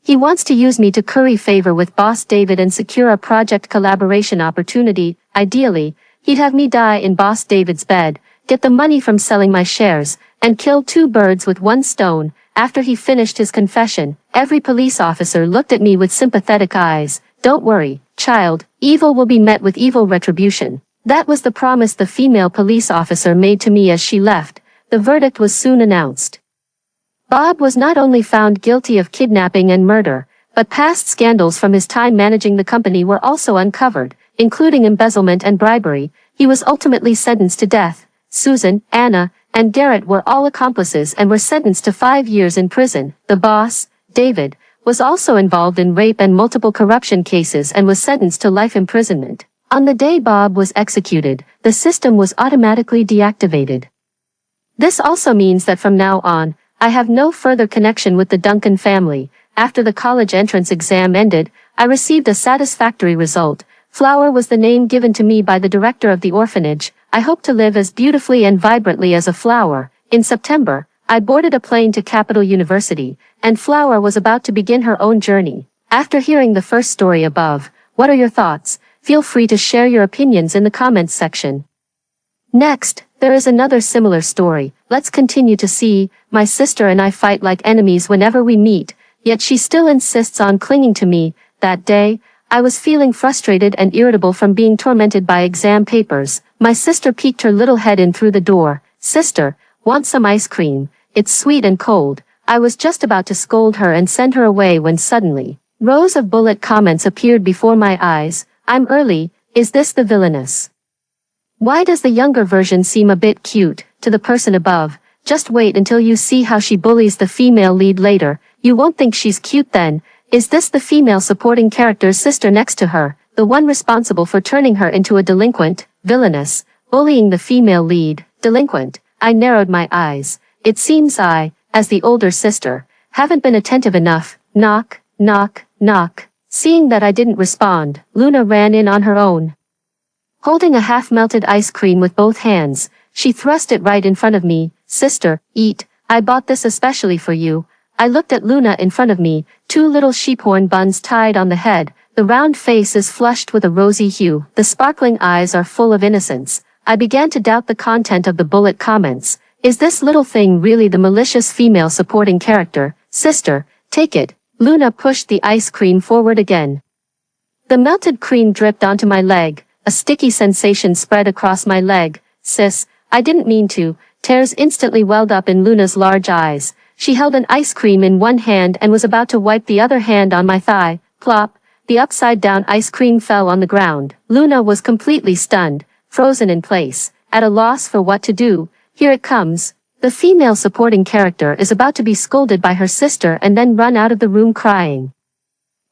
He wants to use me to curry favor with Boss David and secure a project collaboration opportunity. Ideally, he'd have me die in Boss David's bed, get the money from selling my shares, and kill two birds with one stone. After he finished his confession, every police officer looked at me with sympathetic eyes. Don't worry, child, evil will be met with evil retribution. That was the promise the female police officer made to me as she left. The verdict was soon announced. Bob was not only found guilty of kidnapping and murder, but past scandals from his time managing the company were also uncovered, including embezzlement and bribery. He was ultimately sentenced to death. Susan, Anna, and Garrett were all accomplices and were sentenced to 5 years in prison. The boss, David, was also involved in rape and multiple corruption cases and was sentenced to life imprisonment. On the day Bob was executed, the system was automatically deactivated. This also means that from now on, I have no further connection with the Duncan family. After the college entrance exam ended, I received a satisfactory result. Flower was the name given to me by the director of the orphanage. I hope to live as beautifully and vibrantly as a flower. In September, I boarded a plane to Capital University, and Flower was about to begin her own journey. After hearing the first story above, what are your thoughts? Feel free to share your opinions in the comments section. Next, there is another similar story. Let's continue to see. My sister and I fight like enemies whenever we meet, yet she still insists on clinging to me. That day, I was feeling frustrated and irritable from being tormented by exam papers. My sister peeked her little head in through the door. Sister, want some ice cream? It's sweet and cold. I was just about to scold her and send her away when suddenly, rows of bullet comments appeared before my eyes. I'm early. Is this the villainous? Why does the younger version seem a bit cute? To the person above, just wait until you see how she bullies the female lead later. You won't think she's cute then. Is this the female supporting character's sister next to her, the one responsible for turning her into a delinquent? Villainous, bullying the female lead, delinquent. I narrowed my eyes. It seems I, as the older sister, haven't been attentive enough. Knock, knock, knock. Seeing that I didn't respond, Luna ran in on her own. Holding a half-melted ice cream with both hands, she thrust it right in front of me. Sister, eat. I bought this especially for you. I looked at Luna in front of me, 2 little sheephorn buns tied on the head. The round face is flushed with a rosy hue. The sparkling eyes are full of innocence. I began to doubt the content of the bullet comments. Is this little thing really the malicious female supporting character? Sister, take it. Luna pushed the ice cream forward again. The melted cream dripped onto my leg. A sticky sensation spread across my leg. Sis, I didn't mean to. Tears instantly welled up in Luna's large eyes. She held an ice cream in one hand and was about to wipe the other hand on my thigh. Plop, the upside-down ice cream fell on the ground. Luna was completely stunned, frozen in place, at a loss for what to do. Here it comes. The female supporting character is about to be scolded by her sister and then run out of the room crying.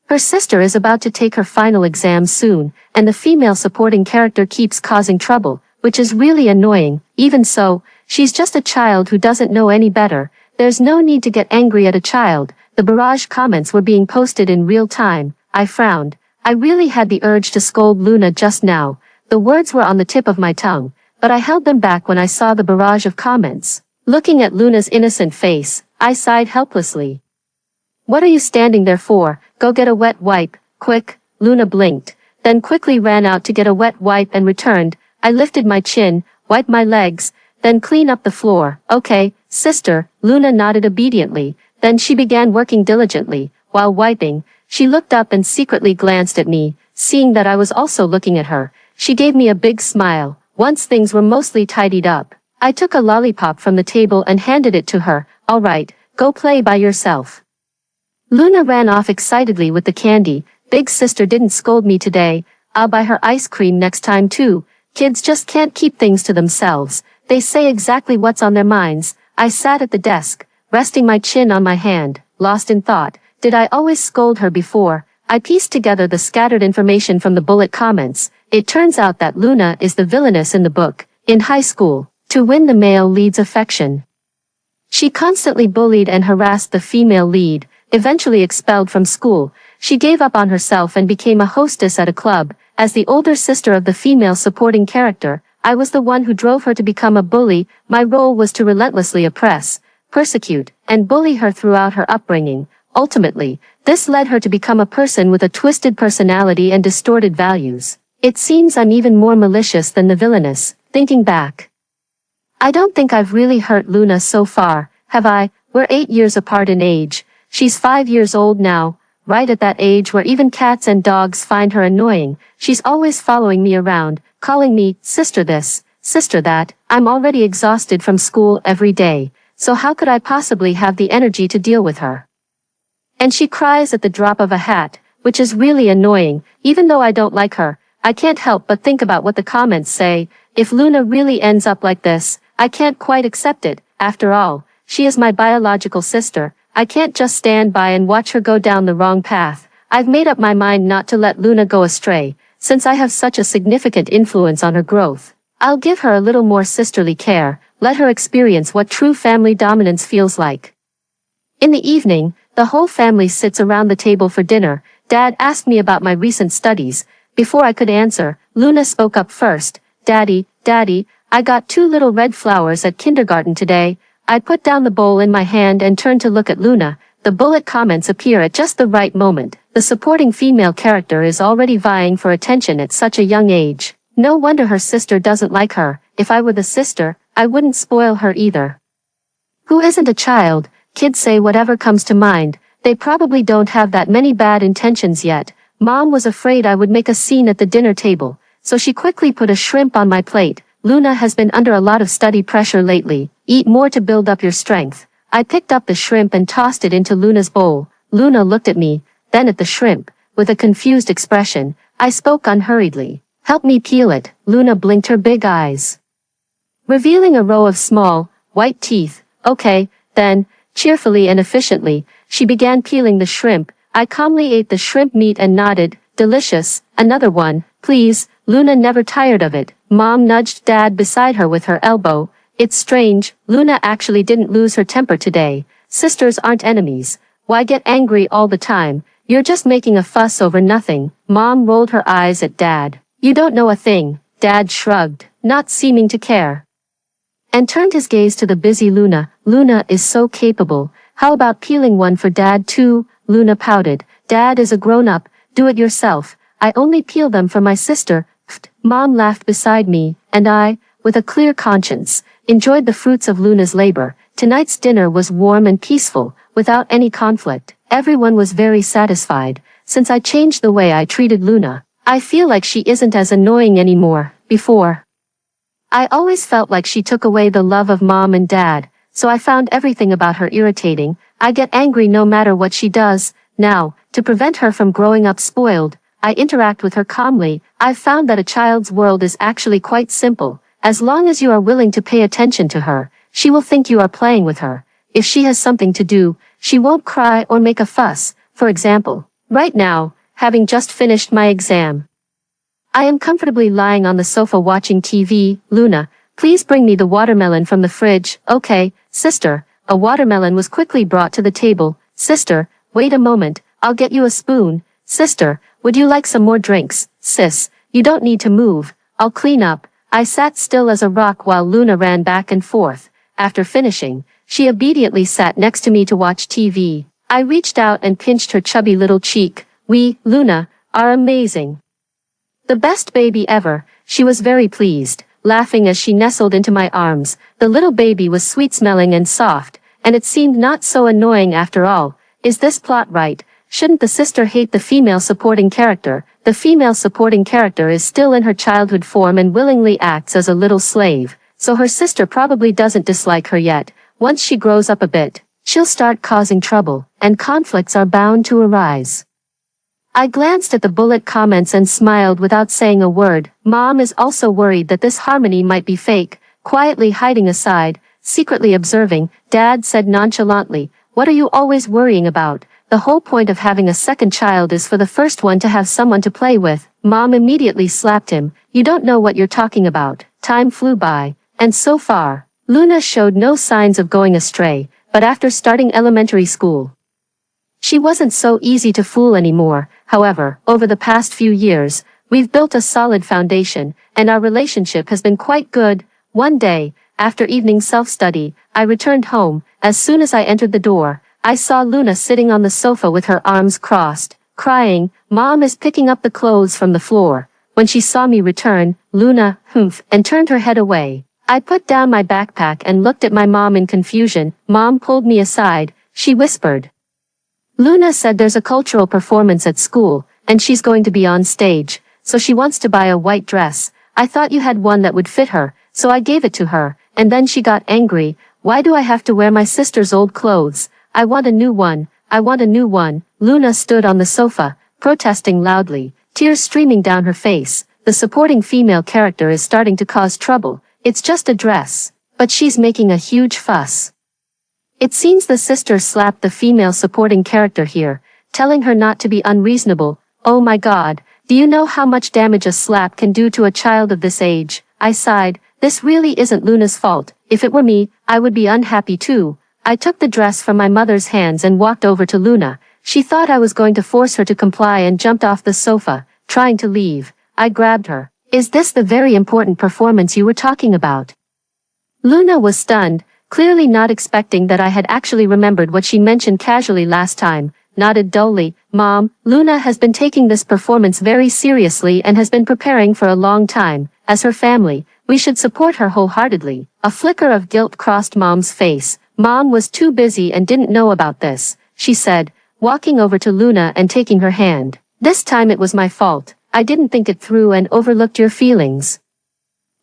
Her sister is about to take her final exam soon, and the female supporting character keeps causing trouble, which is really annoying. Even so, she's just a child who doesn't know any better. There's no need to get angry at a child. The barrage comments were being posted in real time. I frowned. I really had the urge to scold Luna just now. The words were on the tip of my tongue, but I held them back when I saw the barrage of comments. Looking at Luna's innocent face, I sighed helplessly. What are you standing there for? Go get a wet wipe, quick. Luna blinked, then quickly ran out to get a wet wipe and returned. I lifted my chin, wiped my legs, then clean up the floor. Okay, sister. Luna nodded obediently, then she began working diligently. While wiping, she looked up and secretly glanced at me. Seeing that I was also looking at her, she gave me a big smile. Once things were mostly tidied up, I took a lollipop from the table and handed it to her. All right, go play by yourself. Luna ran off excitedly with the candy. Big sister didn't scold me today. I'll buy her ice cream next time too. Kids just can't keep things to themselves. They say exactly what's on their minds. I sat at the desk, resting my chin on my hand, lost in thought. Did I always scold her before? I pieced together the scattered information from the bullet comments. It turns out that Luna is the villainess in the book. In high school, to win the male lead's affection, she constantly bullied and harassed the female lead. Eventually expelled from school, she gave up on herself and became a hostess at a club. As the older sister of the female supporting character, I was the one who drove her to become a bully. My role was to relentlessly oppress, persecute, and bully her throughout her upbringing. Ultimately, this led her to become a person with a twisted personality and distorted values. It seems I'm even more malicious than the villainess. Thinking back, I don't think I've really hurt Luna so far, have I? We're 8 years apart in age. She's 5 years old now. right at that age where even cats and dogs find her annoying. She's always following me around, calling me, sister this, sister that. I'm already exhausted from school every day, so how could I possibly have the energy to deal with her? And she cries at the drop of a hat, which is really annoying. Even though I don't like her, I can't help but think about what the comments say. If Luna really ends up like this, I can't quite accept it. After all, she is my biological sister. I can't just stand by and watch her go down the wrong path. I've made up my mind not to let Luna go astray, since I have such a significant influence on her growth. I'll give her a little more sisterly care, let her experience what true family dominance feels like. In the evening, the whole family sits around the table for dinner. Dad asked me about my recent studies. Before I could answer, Luna spoke up first. Daddy, I got 2 little red flowers at kindergarten today. I put down the bowl in my hand and turned to look at Luna. The bullet comments appear at just the right moment. The supporting female character is already vying for attention at such a young age. No wonder her sister doesn't like her. If I were the sister, I wouldn't spoil her either. Who isn't a child? Kids say whatever comes to mind. They probably don't have that many bad intentions yet. Mom was afraid I would make a scene at the dinner table, so she quickly put a shrimp on my plate. Luna has been under a lot of study pressure lately. Eat more to build up your strength. I picked up the shrimp and tossed it into Luna's bowl. Luna looked at me, then at the shrimp, with a confused expression. I spoke unhurriedly. Help me peel it. Luna blinked her big eyes, revealing a row of small, white teeth. Okay, then, cheerfully and efficiently, she began peeling the shrimp. I calmly ate the shrimp meat and nodded. Delicious. Another one, please. Luna never tired of it. Mom nudged Dad beside her with her elbow. It's strange, Luna actually didn't lose her temper today. Sisters aren't enemies. Why get angry all the time? You're just making a fuss over nothing. Mom rolled her eyes at Dad. You don't know a thing. Dad shrugged, not seeming to care, and turned his gaze to the busy Luna. Luna is so capable. How about peeling one for Dad too? Luna pouted. Dad is a grown-up. Do it yourself. I only peel them for my sister. Mom laughed beside me, and I, with a clear conscience, enjoyed the fruits of Luna's labor. Tonight's dinner was warm and peaceful, without any conflict. Everyone was very satisfied. Since I changed the way I treated Luna, I feel like she isn't as annoying anymore. Before, I always felt like she took away the love of Mom and Dad, so I found everything about her irritating. I get angry no matter what she does. Now, to prevent her from growing up spoiled, I interact with her calmly. I've found that a child's world is actually quite simple. As long as you are willing to pay attention to her, she will think you are playing with her. If she has something to do, she won't cry or make a fuss. For example, right now, having just finished my exam, I am comfortably lying on the sofa watching TV. Luna, please bring me the watermelon from the fridge. Okay, sister. A watermelon was quickly brought to the table. Sister, wait a moment, I'll get you a spoon. Sister, would you like some more drinks? Sis, you don't need to move, I'll clean up. I sat still as a rock while Luna ran back and forth. After finishing, she obediently sat next to me to watch TV. I reached out and pinched her chubby little cheek. We, Luna, are amazing. The best baby ever. She was very pleased, laughing as she nestled into my arms. The little baby was sweet-smelling and soft, and it seemed not so annoying after all. Is this plot right? Shouldn't the sister hate the female supporting character? The female supporting character is still in her childhood form and willingly acts as a little slave, so her sister probably doesn't dislike her yet. Once she grows up a bit, she'll start causing trouble, and conflicts are bound to arise. I glanced at the bullet comments and smiled without saying a word. Mom is also worried that this harmony might be fake, quietly hiding aside, secretly observing. Dad said nonchalantly, "What are you always worrying about? The whole point of having a second child is for the first one to have someone to play with." Mom immediately slapped him. "You don't know what you're talking about." Time flew by, and so far, Luna showed no signs of going astray, but after starting elementary school, she wasn't so easy to fool anymore. However, over the past few years, we've built a solid foundation, and our relationship has been quite good. One day, after evening self-study, I returned home. As soon as I entered the door, I saw Luna sitting on the sofa with her arms crossed, crying. Mom is picking up the clothes from the floor. When she saw me return, Luna, humphed, and turned her head away. I put down my backpack and looked at my mom in confusion. Mom pulled me aside. She whispered, Luna said there's a cultural performance at school, and she's going to be on stage, so she wants to buy a white dress. I thought you had one that would fit her, so I gave it to her, and then she got angry. Why do I have to wear my sister's old clothes? I want a new one. I want a new one. Luna stood on the sofa, protesting loudly, tears streaming down her face. The supporting female character is starting to cause trouble. It's just a dress. But she's making a huge fuss. It seems the sister slapped the female supporting character here, telling her not to be unreasonable. Oh my God, do you know how much damage a slap can do to a child of this age? I sighed. This really isn't Luna's fault. If it were me, I would be unhappy too. I took the dress from my mother's hands and walked over to Luna. She thought I was going to force her to comply and jumped off the sofa, trying to leave. I grabbed her. Is this the very important performance you were talking about? Luna was stunned, clearly not expecting that I had actually remembered what she mentioned casually last time, nodded dully. Mom, Luna has been taking this performance very seriously and has been preparing for a long time. As her family, we should support her wholeheartedly. A flicker of guilt crossed Mom's face. Mom was too busy and didn't know about this, she said, walking over to Luna and taking her hand. This time it was my fault. I didn't think it through and overlooked your feelings.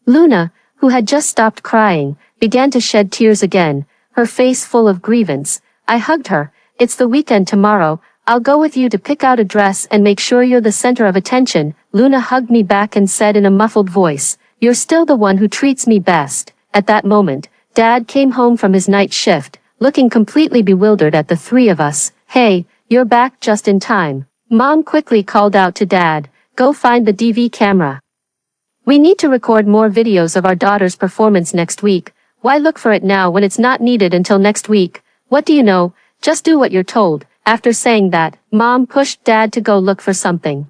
Luna, who had just stopped crying, began to shed tears again, her face full of grievance. I hugged her. It's the weekend tomorrow. I'll go with you to pick out a dress and make sure you're the center of attention. Luna hugged me back and said in a muffled voice, you're still the one who treats me best. At that moment, Dad came home from his night shift, looking completely bewildered at the three of us. Hey, you're back just in time. Mom quickly called out to Dad, go find the DV camera. We need to record more videos of our daughter's performance next week. Why look for it now when it's not needed until next week? What do you know? Just do what you're told. After saying that, Mom pushed Dad to go look for something,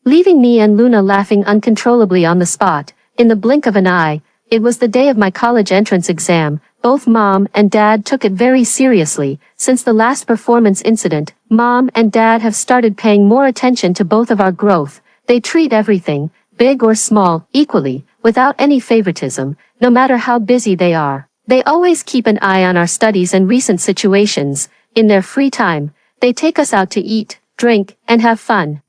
leaving me and Luna laughing uncontrollably on the spot. In the blink of an eye, it was the day of my college entrance exam. Both Mom and Dad took it very seriously. Since the last performance incident, Mom and Dad have started paying more attention to both of our growth. They treat everything, big or small, equally, without any favoritism, no matter how busy they are. They always keep an eye on our studies and recent situations. In their free time, they take us out to eat, drink, and have fun.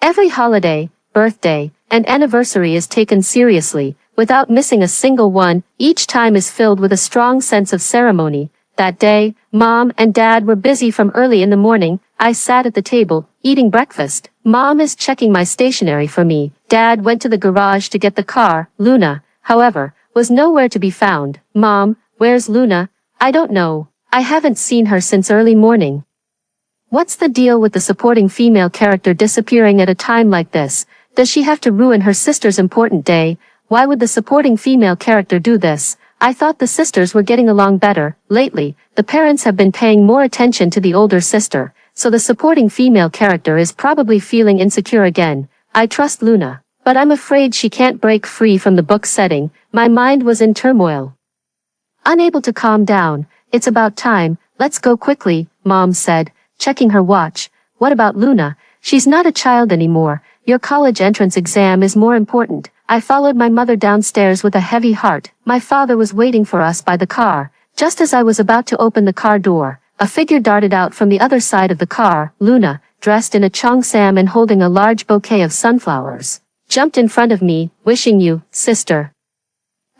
Every holiday, birthday, and anniversary is taken seriously, without missing a single one. Each time is filled with a strong sense of ceremony. That day, Mom and Dad were busy from early in the morning. I sat at the table, eating breakfast. Mom is checking my stationery for me. Dad went to the garage to get the car. Luna, however, was nowhere to be found. Mom, where's Luna? I don't know. I haven't seen her since early morning. What's the deal with the supporting female character disappearing at a time like this? Does she have to ruin her sister's important day? Why would the supporting female character do this? I thought the sisters were getting along better. Lately, the parents have been paying more attention to the older sister, so the supporting female character is probably feeling insecure again. I trust Luna, but I'm afraid she can't break free from the book setting. My mind was in turmoil, unable to calm down. It's about time. Let's go quickly, Mom said, checking her watch. What about Luna? She's not a child anymore. Your college entrance exam is more important. I followed my mother downstairs with a heavy heart. My father was waiting for us by the car. Just as I was about to open the car door, a figure darted out from the other side of the car. Luna, dressed in a cheongsam and holding a large bouquet of sunflowers, jumped in front of me. Wishing you, sister,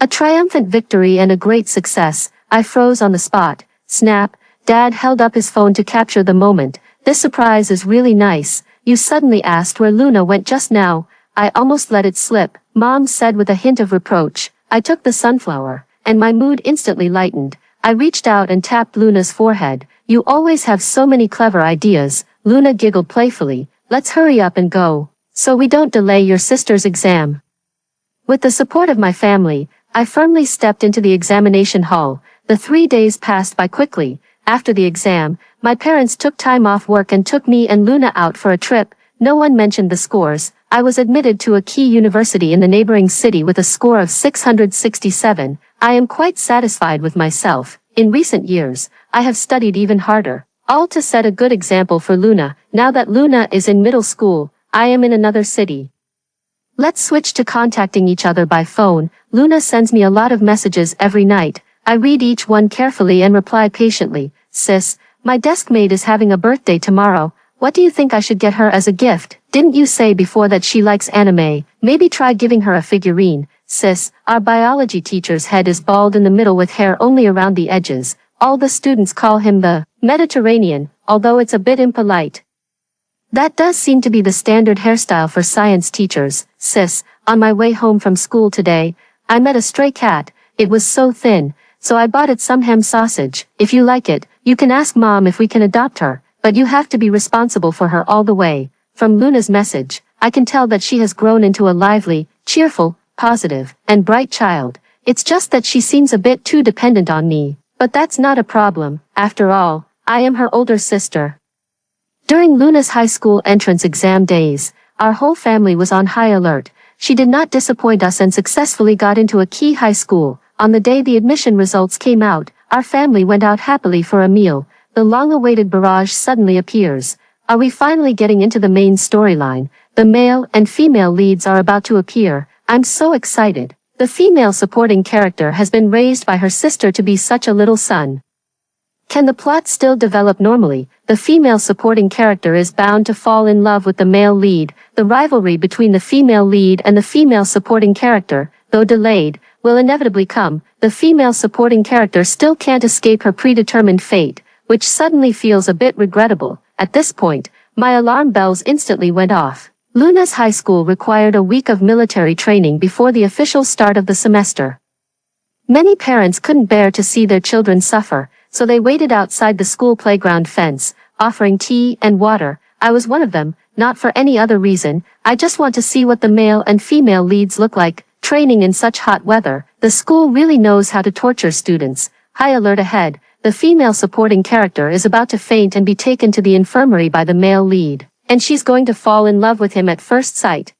a triumphant victory and a great success. I froze on the spot. Snap. Dad held up his phone to capture the moment. This surprise is really nice. You suddenly asked where Luna went just now. I almost let it slip, Mom said with a hint of reproach. I took the sunflower, and my mood instantly lightened. I reached out and tapped Luna's forehead. You always have so many clever ideas. Luna giggled playfully. Let's hurry up and go, so we don't delay your sister's exam. With the support of my family, I firmly stepped into the examination hall. The 3 days passed by quickly. After the exam, my parents took time off work and took me and Luna out for a trip. No one mentioned the scores. I was admitted to a key university in the neighboring city with a score of 667. I am quite satisfied with myself. In recent years, I have studied even harder, all to set a good example for Luna. Now that Luna is in middle school, I am in another city. Let's switch to contacting each other by phone. Luna sends me a lot of messages every night. I read each one carefully and reply patiently. Sis, My desk mate is having a birthday tomorrow. What do you think I should get her as a gift? Didn't you say before that she likes anime? Maybe try giving her a figurine. Sis, our biology teacher's head is bald in the middle with hair only around the edges. All the students call him the Mediterranean, although it's a bit impolite. That does seem to be the standard hairstyle for science teachers. Sis, on my way home from school today, I met a stray cat. It was so thin, so I bought it some ham sausage. If you like it, you can ask Mom if we can adopt her, but you have to be responsible for her all the way. From Luna's message, I can tell that she has grown into a lively, cheerful, positive, and bright child. It's just that she seems a bit too dependent on me. But that's not a problem. After all, I am her older sister. During Luna's high school entrance exam days, our whole family was on high alert. She did not disappoint us and successfully got into a key high school. On the day the admission results came out, our family went out happily for a meal. The long-awaited barrage suddenly appears. Are we finally getting into the main storyline? The male and female leads are about to appear. I'm so excited. The female supporting character has been raised by her sister to be such a little son. Can the plot still develop normally? The female supporting character is bound to fall in love with the male lead. The rivalry between the female lead and the female supporting character, though delayed, will inevitably come. The female supporting character still can't escape her predetermined fate, which suddenly feels a bit regrettable. At this point, my alarm bells instantly went off. Luna's high school required a week of military training before the official start of the semester. Many parents couldn't bear to see their children suffer, so they waited outside the school playground fence, offering tea and water. I was one of them, not for any other reason. I just want to see what the male and female leads look like, training in such hot weather. The school really knows how to torture students. High alert ahead. The female supporting character is about to faint and be taken to the infirmary by the male lead, and she's going to fall in love with him at first sight.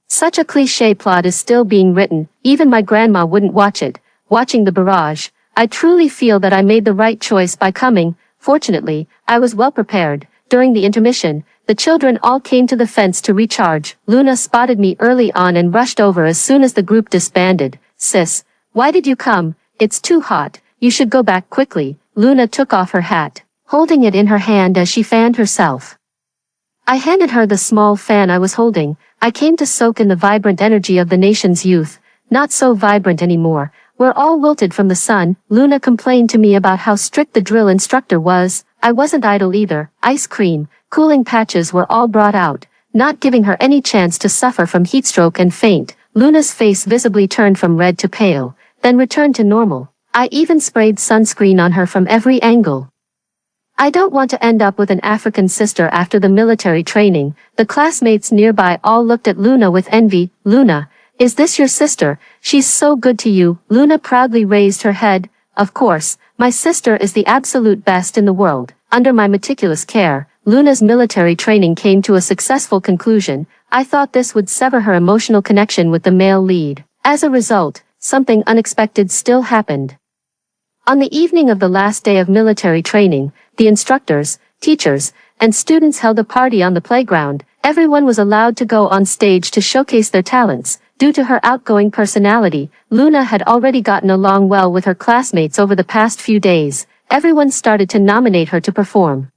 Such a cliché plot is still being written. Even my grandma wouldn't watch it. Watching the barrage, I truly feel that I made the right choice by coming. Fortunately, I was well prepared. During the intermission, the children all came to the fence to recharge. Luna spotted me early on and rushed over as soon as the group disbanded. Sis, why did you come? It's too hot. You should go back quickly. Luna took off her hat, holding it in her hand as she fanned herself. I handed her the small fan I was holding. I came to soak in the vibrant energy of the nation's youth. Not so vibrant anymore. We're all wilted from the sun. Luna complained to me about how strict the drill instructor was. I wasn't idle either. Ice cream, cooling patches were all brought out, not giving her any chance to suffer from heatstroke and faint. Luna's face visibly turned from red to pale, then returned to normal. I even sprayed sunscreen on her from every angle. I don't want to end up with an African sister after the military training. The classmates nearby all looked at Luna with envy. Luna, is this your sister? She's so good to you. Luna proudly raised her head. Of course, my sister is the absolute best in the world. Under my meticulous care, Luna's military training came to a successful conclusion. I thought this would sever her emotional connection with the male lead. As a result, something unexpected still happened. On the evening of the last day of military training, the instructors, teachers, and students held a party on the playground. Everyone was allowed to go on stage to showcase their talents. Due to her outgoing personality, Luna had already gotten along well with her classmates over the past few days. Everyone started to nominate her to perform.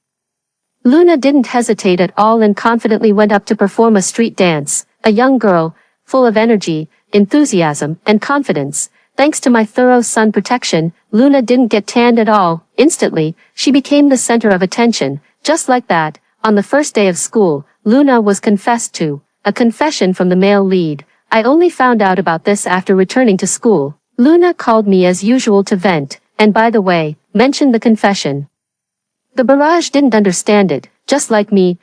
Luna didn't hesitate at all and confidently went up to perform a street dance. A young girl, full of energy, enthusiasm, and confidence. Thanks to my thorough sun protection, Luna didn't get tanned at all. Instantly, she became the center of attention. Just like that, on the first day of school, Luna was confessed to. A confession from the male lead. I only found out about this after returning to school. Luna called me as usual to vent, and by the way, mentioned the confession. The barrage didn't understand it, just like me.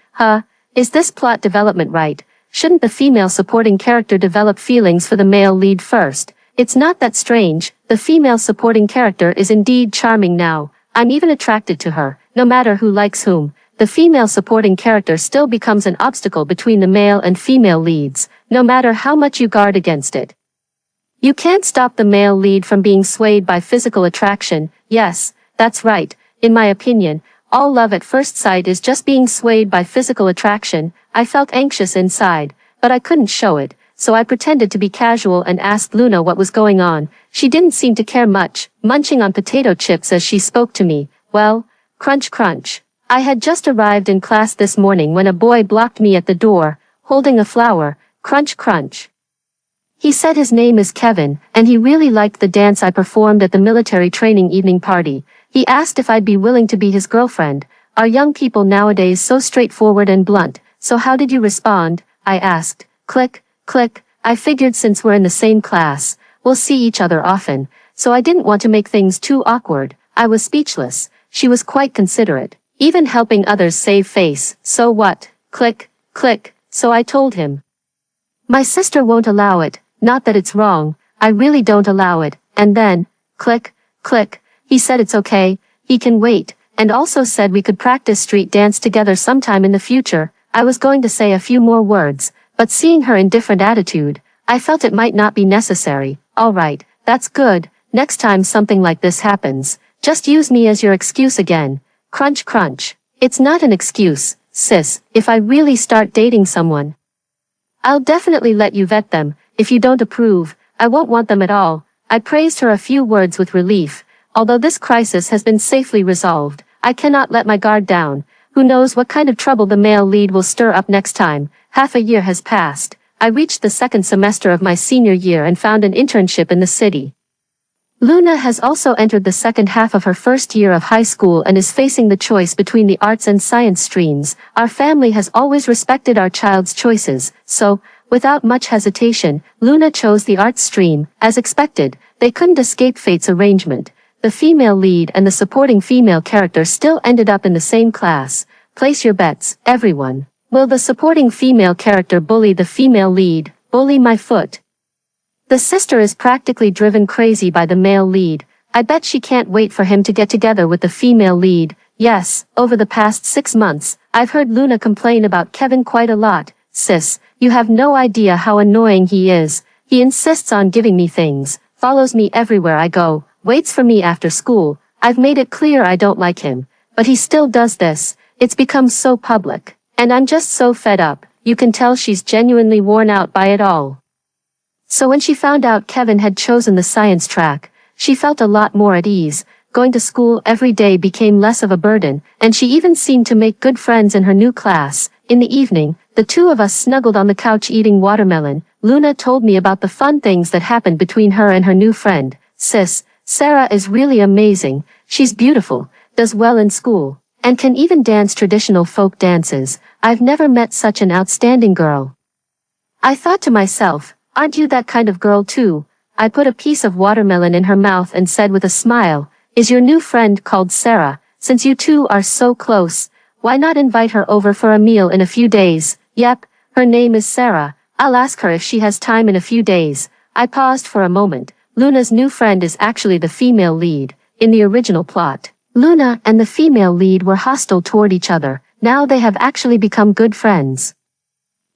Is this plot development right? Shouldn't the female supporting character develop feelings for the male lead first? It's not that strange. The female supporting character is indeed charming now. I'm even attracted to her, no matter who likes whom. The female supporting character still becomes an obstacle between the male and female leads, no matter how much you guard against it. You can't stop the male lead from being swayed by physical attraction. Yes, that's right. In my opinion, all love at first sight is just being swayed by physical attraction. I felt anxious inside, but I couldn't show it, so I pretended to be casual and asked Luna what was going on. She didn't seem to care much, munching on potato chips as she spoke to me. Well, Crunch crunch. I had just arrived in class this morning when a boy blocked me at the door, holding a flower. Crunch crunch. He said his name is Kevin, and he really liked the dance I performed at the military training evening party. He asked if I'd be willing to be his girlfriend. Are young people nowadays so straightforward and blunt? So how did you respond? I asked. Click, click. I figured since we're in the same class, we'll see each other often, so I didn't want to make things too awkward. I was speechless. She was quite considerate, even helping others save face. So what? Click, click. So I told him. My sister won't allow it, not that it's wrong, I really don't allow it, and then, click, click, he said it's okay, he can wait, and also said we could practice street dance together sometime in the future. I was going to say a few more words, but seeing her indifferent attitude, I felt it might not be necessary. Alright, that's good, next time something like this happens, just use me as your excuse again. Crunch crunch. It's not an excuse, sis, if I really start dating someone. I'll definitely let you vet them. If you don't approve, I won't want them at all. I praised her a few words with relief. Although this crisis has been safely resolved, I cannot let my guard down. Who knows what kind of trouble the male lead will stir up next time. Half a year has passed. I reached the second semester of my senior year and found an internship in the city. Luna has also entered the second half of her first year of high school and is facing the choice between the arts and science streams. Our family has always respected our child's choices, so, without much hesitation, Luna chose the arts stream. As expected, they couldn't escape fate's arrangement. The female lead and the supporting female character still ended up in the same class. Place your bets, everyone. Will the supporting female character bully the female lead? Bully my foot. The sister is practically driven crazy by the male lead. I bet she can't wait for him to get together with the female lead. Yes, over the past 6 months, I've heard Luna complain about Kevin quite a lot. Sis, you have no idea how annoying he is. He insists on giving me things, follows me everywhere I go, waits for me after school. I've made it clear I don't like him, but he still does this. It's become so public, and I'm just so fed up. You can tell she's genuinely worn out by it all. So when she found out Kevin had chosen the science track, she felt a lot more at ease. Going to school every day became less of a burden, and she even seemed to make good friends in her new class. In the evening, the two of us snuggled on the couch eating watermelon. Luna told me about the fun things that happened between her and her new friend. Sis, Sarah is really amazing. She's beautiful, does well in school, and can even dance traditional folk dances. I've never met such an outstanding girl. I thought to myself, aren't you that kind of girl too? I put a piece of watermelon in her mouth and said with a smile, is your new friend called Sarah? Since you two are so close, why not invite her over for a meal in a few days? Yep, her name is Sarah. I'll ask her if she has time in a few days. I paused for a moment. Luna's new friend is actually the female lead. In the original plot, Luna and the female lead were hostile toward each other. Now they have actually become good friends.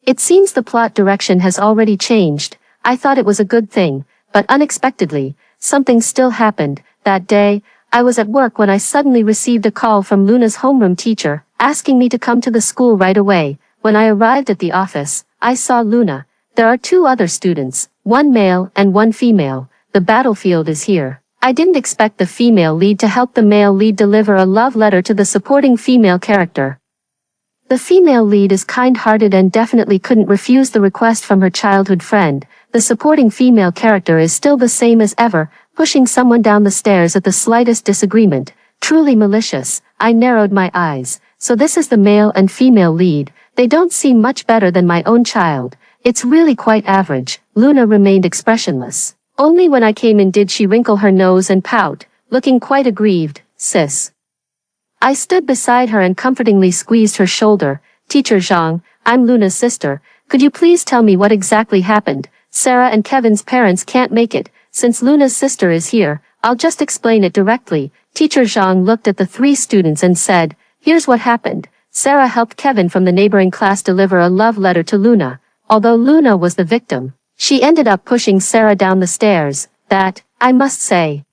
It seems the plot direction has already changed. I thought it was a good thing, but unexpectedly, something still happened. That day, I was at work when I suddenly received a call from Luna's homeroom teacher, asking me to come to the school right away. When I arrived at the office, I saw Luna. There are 2 other students, 1 male and 1 female. The battlefield is here. I didn't expect the female lead to help the male lead deliver a love letter to the supporting female character. The female lead is kind-hearted and definitely couldn't refuse the request from her childhood friend. The supporting female character is still the same as ever, pushing someone down the stairs at the slightest disagreement. Truly malicious. I narrowed my eyes. So this is the male and female lead. They don't seem much better than my own child. It's really quite average. Luna remained expressionless. Only when I came in did she wrinkle her nose and pout, looking quite aggrieved. Sis. I stood beside her and comfortingly squeezed her shoulder. Teacher Zhang, I'm Luna's sister. Could you please tell me what exactly happened? Sarah and Kevin's parents can't make it. Since Luna's sister is here, I'll just explain it directly. Teacher Zhang looked at the 3 students and said, here's what happened. Sarah helped Kevin from the neighboring class deliver a love letter to Luna. Although Luna was the victim, she ended up pushing Sarah down the stairs. That, I must say,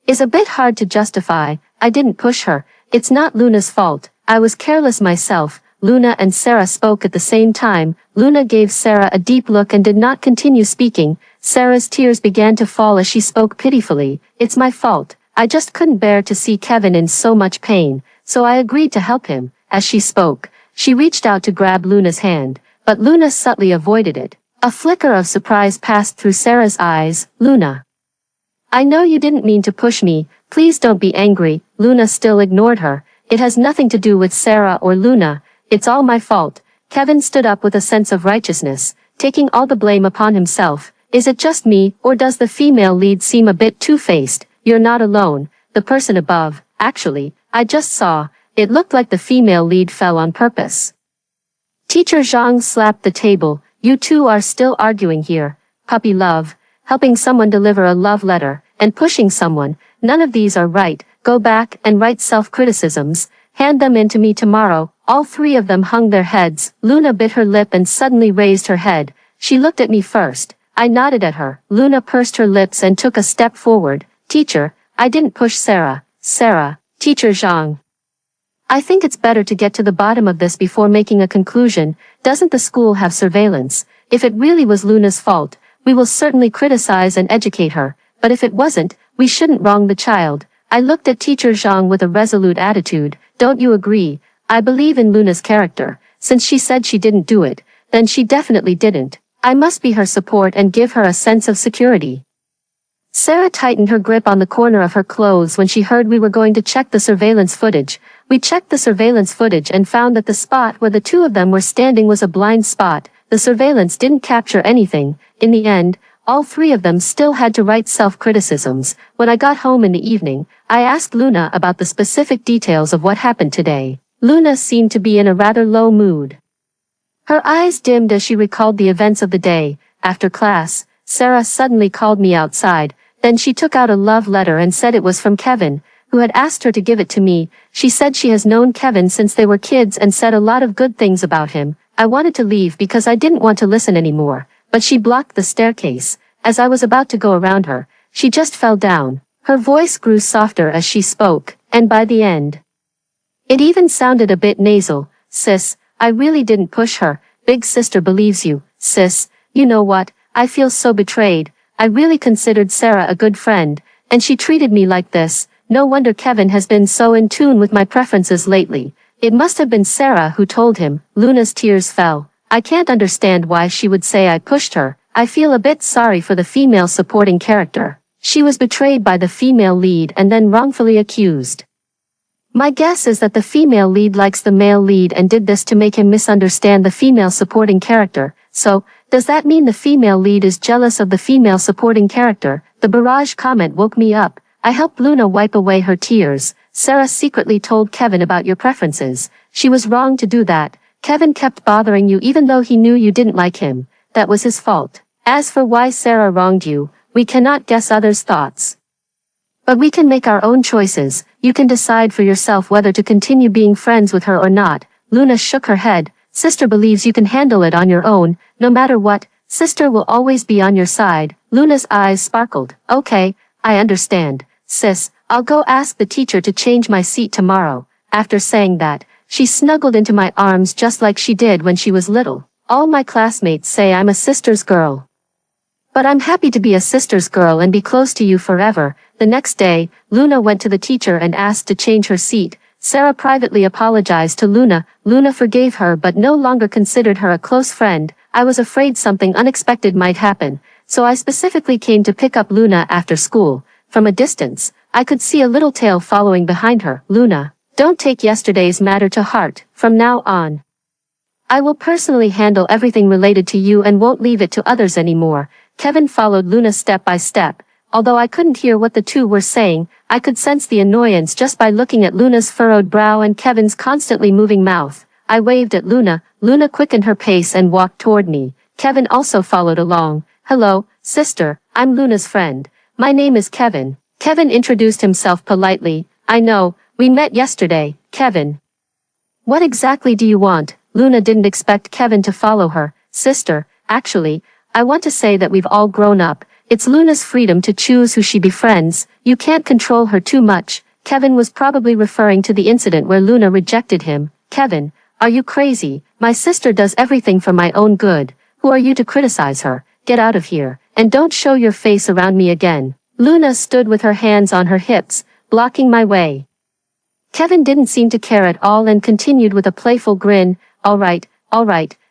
is a bit hard to justify. I didn't push her. It's not Luna's fault. I was careless myself. Luna and Sarah spoke at the same time. Luna gave Sarah a deep look and did not continue speaking. Sarah's tears began to fall as she spoke pitifully. It's my fault. I just couldn't bear to see Kevin in so much pain, so I agreed to help him. As she spoke, she reached out to grab Luna's hand, but Luna subtly avoided it. A flicker of surprise passed through Sarah's eyes. Luna. I know you didn't mean to push me, please don't be angry. Luna still ignored her. It has nothing to do with Sarah or Luna, it's all my fault. Kevin stood up with a sense of righteousness, taking all the blame upon himself. Is it just me, or does the female lead seem a bit two-faced? You're not alone, the person above, actually, I just saw, it looked like the female lead fell on purpose. Teacher Zhang slapped the table. You two are still arguing here. Puppy love, helping someone deliver a love letter, and pushing someone, none of these are right. Go back and write self-criticisms, hand them in to me tomorrow. All three of them hung their heads. Luna bit her lip and suddenly raised her head. She looked at me first. I nodded at her. Luna pursed her lips and took a step forward. Teacher, I didn't push Sarah. Sarah, Teacher Zhang. I think it's better to get to the bottom of this before making a conclusion. Doesn't the school have surveillance? If it really was Luna's fault, we will certainly criticize and educate her. But if it wasn't, we shouldn't wrong the child. I looked at Teacher Zhang with a resolute attitude. Don't you agree? I believe in Luna's character. Since she said she didn't do it, then she definitely didn't. I must be her support and give her a sense of security. Sarah tightened her grip on the corner of her clothes when she heard we were going to check the surveillance footage. We checked the surveillance footage and found that the spot where the two of them were standing was a blind spot. The surveillance didn't capture anything. In the end, all three of them still had to write self-criticisms. When I got home in the evening, I asked Luna about the specific details of what happened today. Luna seemed to be in a rather low mood. Her eyes dimmed as she recalled the events of the day. After class, Sarah suddenly called me outside. Then she took out a love letter and said it was from Kevin, who had asked her to give it to me. She said she has known Kevin since they were kids and said a lot of good things about him. I wanted to leave because I didn't want to listen anymore, but she blocked the staircase. As I was about to go around her, she just fell down. Her voice grew softer as she spoke, and by the end, it even sounded a bit nasal. Sis, I really didn't push her. Big sister believes you. Sis, you know what? I feel so betrayed. I really considered Sarah a good friend, and she treated me like this. No wonder Kevin has been so in tune with my preferences lately. It must have been Sarah who told him. Luna's tears fell. I can't understand why she would say I pushed her. I feel a bit sorry for the female supporting character. She was betrayed by the female lead and then wrongfully accused. My guess is that the female lead likes the male lead and did this to make him misunderstand the female supporting character. So, does that mean the female lead is jealous of the female supporting character? The barrage comment woke me up. I helped Luna wipe away her tears. Sarah secretly told Kevin about your preferences. She was wrong to do that. Kevin kept bothering you even though he knew you didn't like him. That was his fault. As for why Sarah wronged you, we cannot guess others' thoughts. But we can make our own choices. You can decide for yourself whether to continue being friends with her or not. Luna shook her head. Sister believes you can handle it on your own. No matter what, sister will always be on your side. Luna's eyes sparkled. Okay, I understand. Sis, I'll go ask the teacher to change my seat tomorrow. After saying that, she snuggled into my arms just like she did when she was little. All my classmates say I'm a sister's girl. But I'm happy to be a sister's girl and be close to you forever. The next day, Luna went to the teacher and asked to change her seat. Sarah privately apologized to Luna. Luna forgave her but no longer considered her a close friend. I was afraid something unexpected might happen, so I specifically came to pick up Luna after school. From a distance, I could see a little tail following behind her. Luna, don't take yesterday's matter to heart. From now on, I will personally handle everything related to you and won't leave it to others anymore. Kevin followed Luna step by step. Although I couldn't hear what the two were saying, I could sense the annoyance just by looking at Luna's furrowed brow and Kevin's constantly moving mouth. I waved at Luna. Luna quickened her pace and walked toward me. Kevin also followed along. Hello, sister, I'm Luna's friend. My name is Kevin. Kevin introduced himself politely. I know, we met yesterday, Kevin. What exactly do you want? Luna didn't expect Kevin to follow her. Sister, actually, I want to say that we've all grown up. It's Luna's freedom to choose who she befriends. You can't control her too much. Kevin was probably referring to the incident where Luna rejected him. Kevin, are you crazy? My sister does everything for my own good. Who are you to criticize her? Get out of here, and don't show your face around me again. Luna stood with her hands on her hips. blocking my way. Kevin didn't seem to care at all and continued with a playful grin. All right,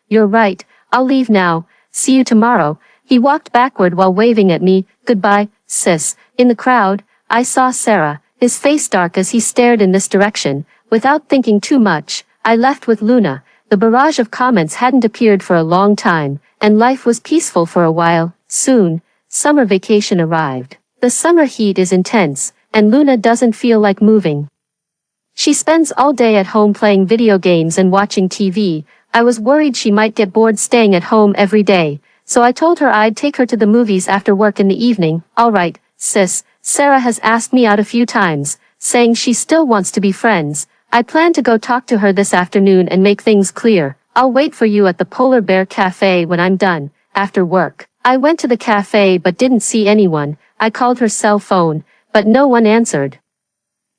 you're right, I'll leave now, see you tomorrow. He walked backward while waving at me. Goodbye, sis. In the crowd, I saw Sarah, his face dark as he stared in this direction. Without thinking too much, I left with Luna. The barrage of comments hadn't appeared for a long time, and life was peaceful for a while. Soon, summer vacation arrived. The summer heat is intense, and Luna doesn't feel like moving. She spends all day at home playing video games and watching TV. I was worried she might get bored staying at home every day, so I told her I'd take her to the movies after work in the evening. All right, sis, Sarah has asked me out a few times, saying she still wants to be friends. I plan to go talk to her this afternoon and make things clear. I'll wait for you at the Polar Bear Cafe when I'm done, after work. I went to the cafe but didn't see anyone. I called her cell phone, but no one answered.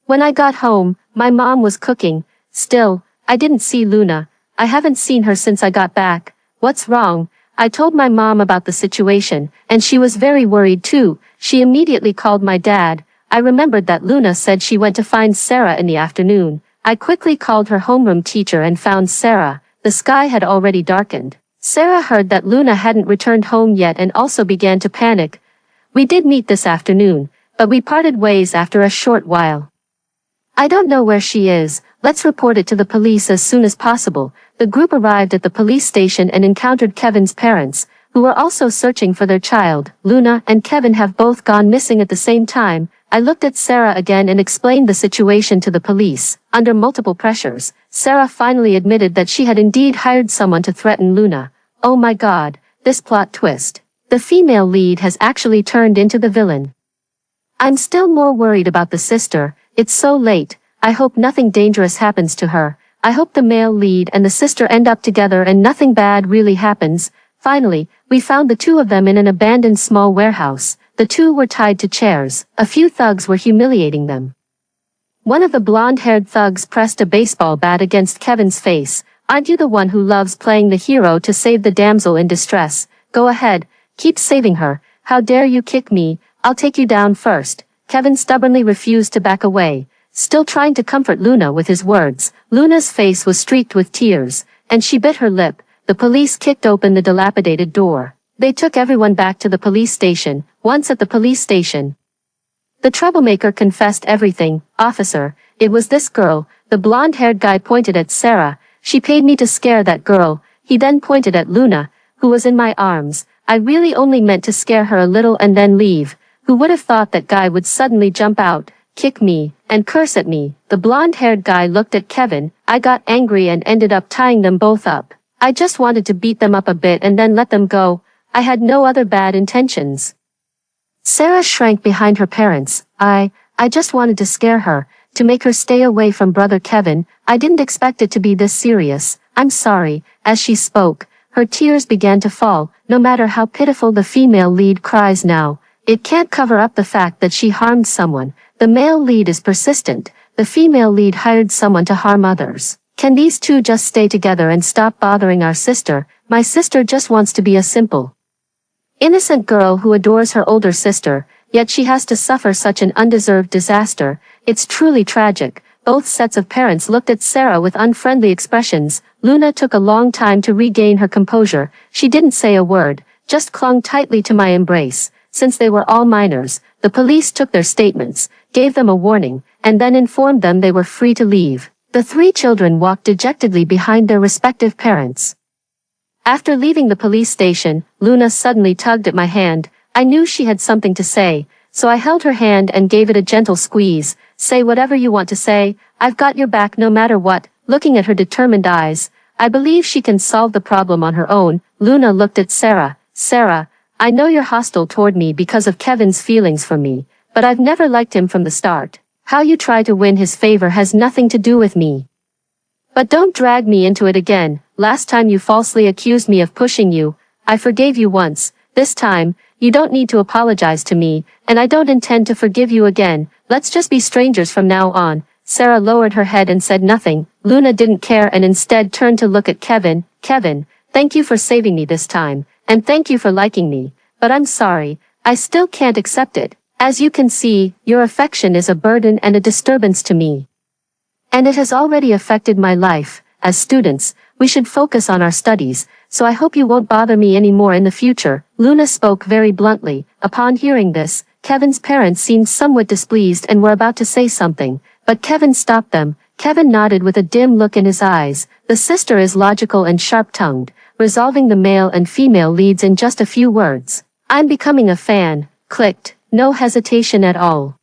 When I got home, my mom was cooking. Still, I didn't see Luna. I haven't seen her since I got back. What's wrong? I told my mom about the situation, and she was very worried too. She immediately called my dad. I remembered that Luna said she went to find Sarah in the afternoon. I quickly called her homeroom teacher and found Sarah. The sky had already darkened. Sarah heard that Luna hadn't returned home yet and also began to panic. We did meet this afternoon, but we parted ways after a short while. I don't know where she is. Let's report it to the police as soon as possible. The group arrived at the police station and encountered Kevin's parents, who were also searching for their child. Luna and Kevin have both gone missing at the same time. I looked at Sarah again and explained the situation to the police. Under multiple pressures, Sarah finally admitted that she had indeed hired someone to threaten Luna. Oh my God, this plot twist. The female lead has actually turned into the villain. I'm still more worried about the sister. It's so late. I hope nothing dangerous happens to her. I hope the male lead and the sister end up together and nothing bad really happens. Finally, we found the two of them in an abandoned small warehouse. The two were tied to chairs. A few thugs were humiliating them. One of the blonde-haired thugs pressed a baseball bat against Kevin's face. Aren't you the one who loves playing the hero to save the damsel in distress? Go ahead, keep saving her. How dare you kick me? I'll take you down first. Kevin stubbornly refused to back away, still trying to comfort Luna with his words. Luna's face was streaked with tears, and she bit her lip. The police kicked open the dilapidated door. They took everyone back to the police station. Once at the police station, the troublemaker confessed everything. Officer, it was this girl. The blonde-haired guy pointed at Sarah. She paid me to scare that girl. He then pointed at Luna, who was in my arms. I really only meant to scare her a little and then leave. Who would have thought that guy would suddenly jump out, kick me, and curse at me? The blonde-haired guy looked at Kevin. I got angry and ended up tying them both up. I just wanted to beat them up a bit and then let them go. I had no other bad intentions. Sarah shrank behind her parents. I just wanted to scare her, to make her stay away from brother Kevin. I didn't expect it to be this serious. I'm sorry. As she spoke, her tears began to fall. No matter how pitiful the female lead cries now, it can't cover up the fact that she harmed someone. The male lead is persistent. The female lead hired someone to harm others. Can these two just stay together and stop bothering our sister? My sister just wants to be a simple, innocent girl who adores her older sister, yet she has to suffer such an undeserved disaster. It's truly tragic. Both sets of parents looked at Sarah with unfriendly expressions. Luna took a long time to regain her composure. She didn't say a word, just clung tightly to my embrace. Since they were all minors, the police took their statements, gave them a warning, and then informed them they were free to leave. The three children walked dejectedly behind their respective parents. After leaving the police station, Luna suddenly tugged at my hand. I knew she had something to say, so I held her hand and gave it a gentle squeeze. Say whatever you want to say. I've got your back no matter what. Looking at her determined eyes, I believe she can solve the problem on her own. Luna looked at Sarah. Sarah, I know you're hostile toward me because of Kevin's feelings for me, but I've never liked him from the start. How you try to win his favor has nothing to do with me. But don't drag me into it again. Last time you falsely accused me of pushing you. I forgave you once. This time, you don't need to apologize to me, and I don't intend to forgive you again. Let's just be strangers from now on. Sarah lowered her head and said nothing. Luna didn't care and instead turned to look at Kevin. Kevin, thank you for saving me this time, and thank you for liking me, but I'm sorry, I still can't accept it. As you can see, your affection is a burden and a disturbance to me. And it has already affected my life. As students, we should focus on our studies, so I hope you won't bother me anymore in the future. Luna spoke very bluntly. Upon hearing this, Kevin's parents seemed somewhat displeased and were about to say something, but Kevin stopped them. Kevin nodded with a dim look in his eyes. The sister is logical and sharp-tongued, resolving the male and female leads in just a few words. I'm becoming a fan. Clicked. No hesitation at all.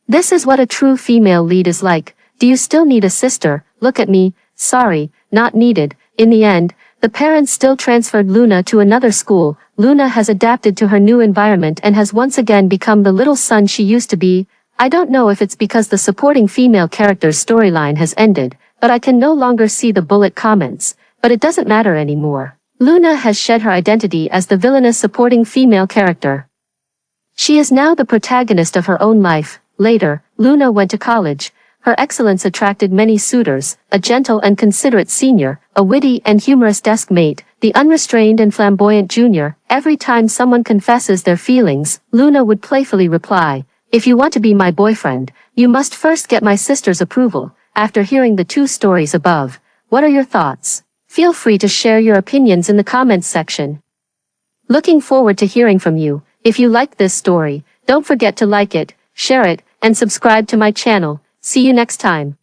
This is what a true female lead is like. Do you still need a sister? Look at me. Sorry, not needed. In the end, the parents still transferred Luna to another school. Luna has adapted to her new environment and has once again become the little sun she used to be. I don't know if it's because the supporting female character's storyline has ended, but I can no longer see the bullet comments. But it doesn't matter anymore. Luna has shed her identity as the villainous supporting female character. She is now the protagonist of her own life. Later, Luna went to college. Her excellence attracted many suitors, a gentle and considerate senior, a witty and humorous desk mate, the unrestrained and flamboyant junior. Every time someone confesses their feelings, Luna would playfully reply, "If you want to be my boyfriend, you must first get my sister's approval." After hearing the two stories above, what are your thoughts? Feel free to share your opinions in the comments section. Looking forward to hearing from you. If you liked this story, don't forget to like it, share it, and subscribe to my channel. See you next time.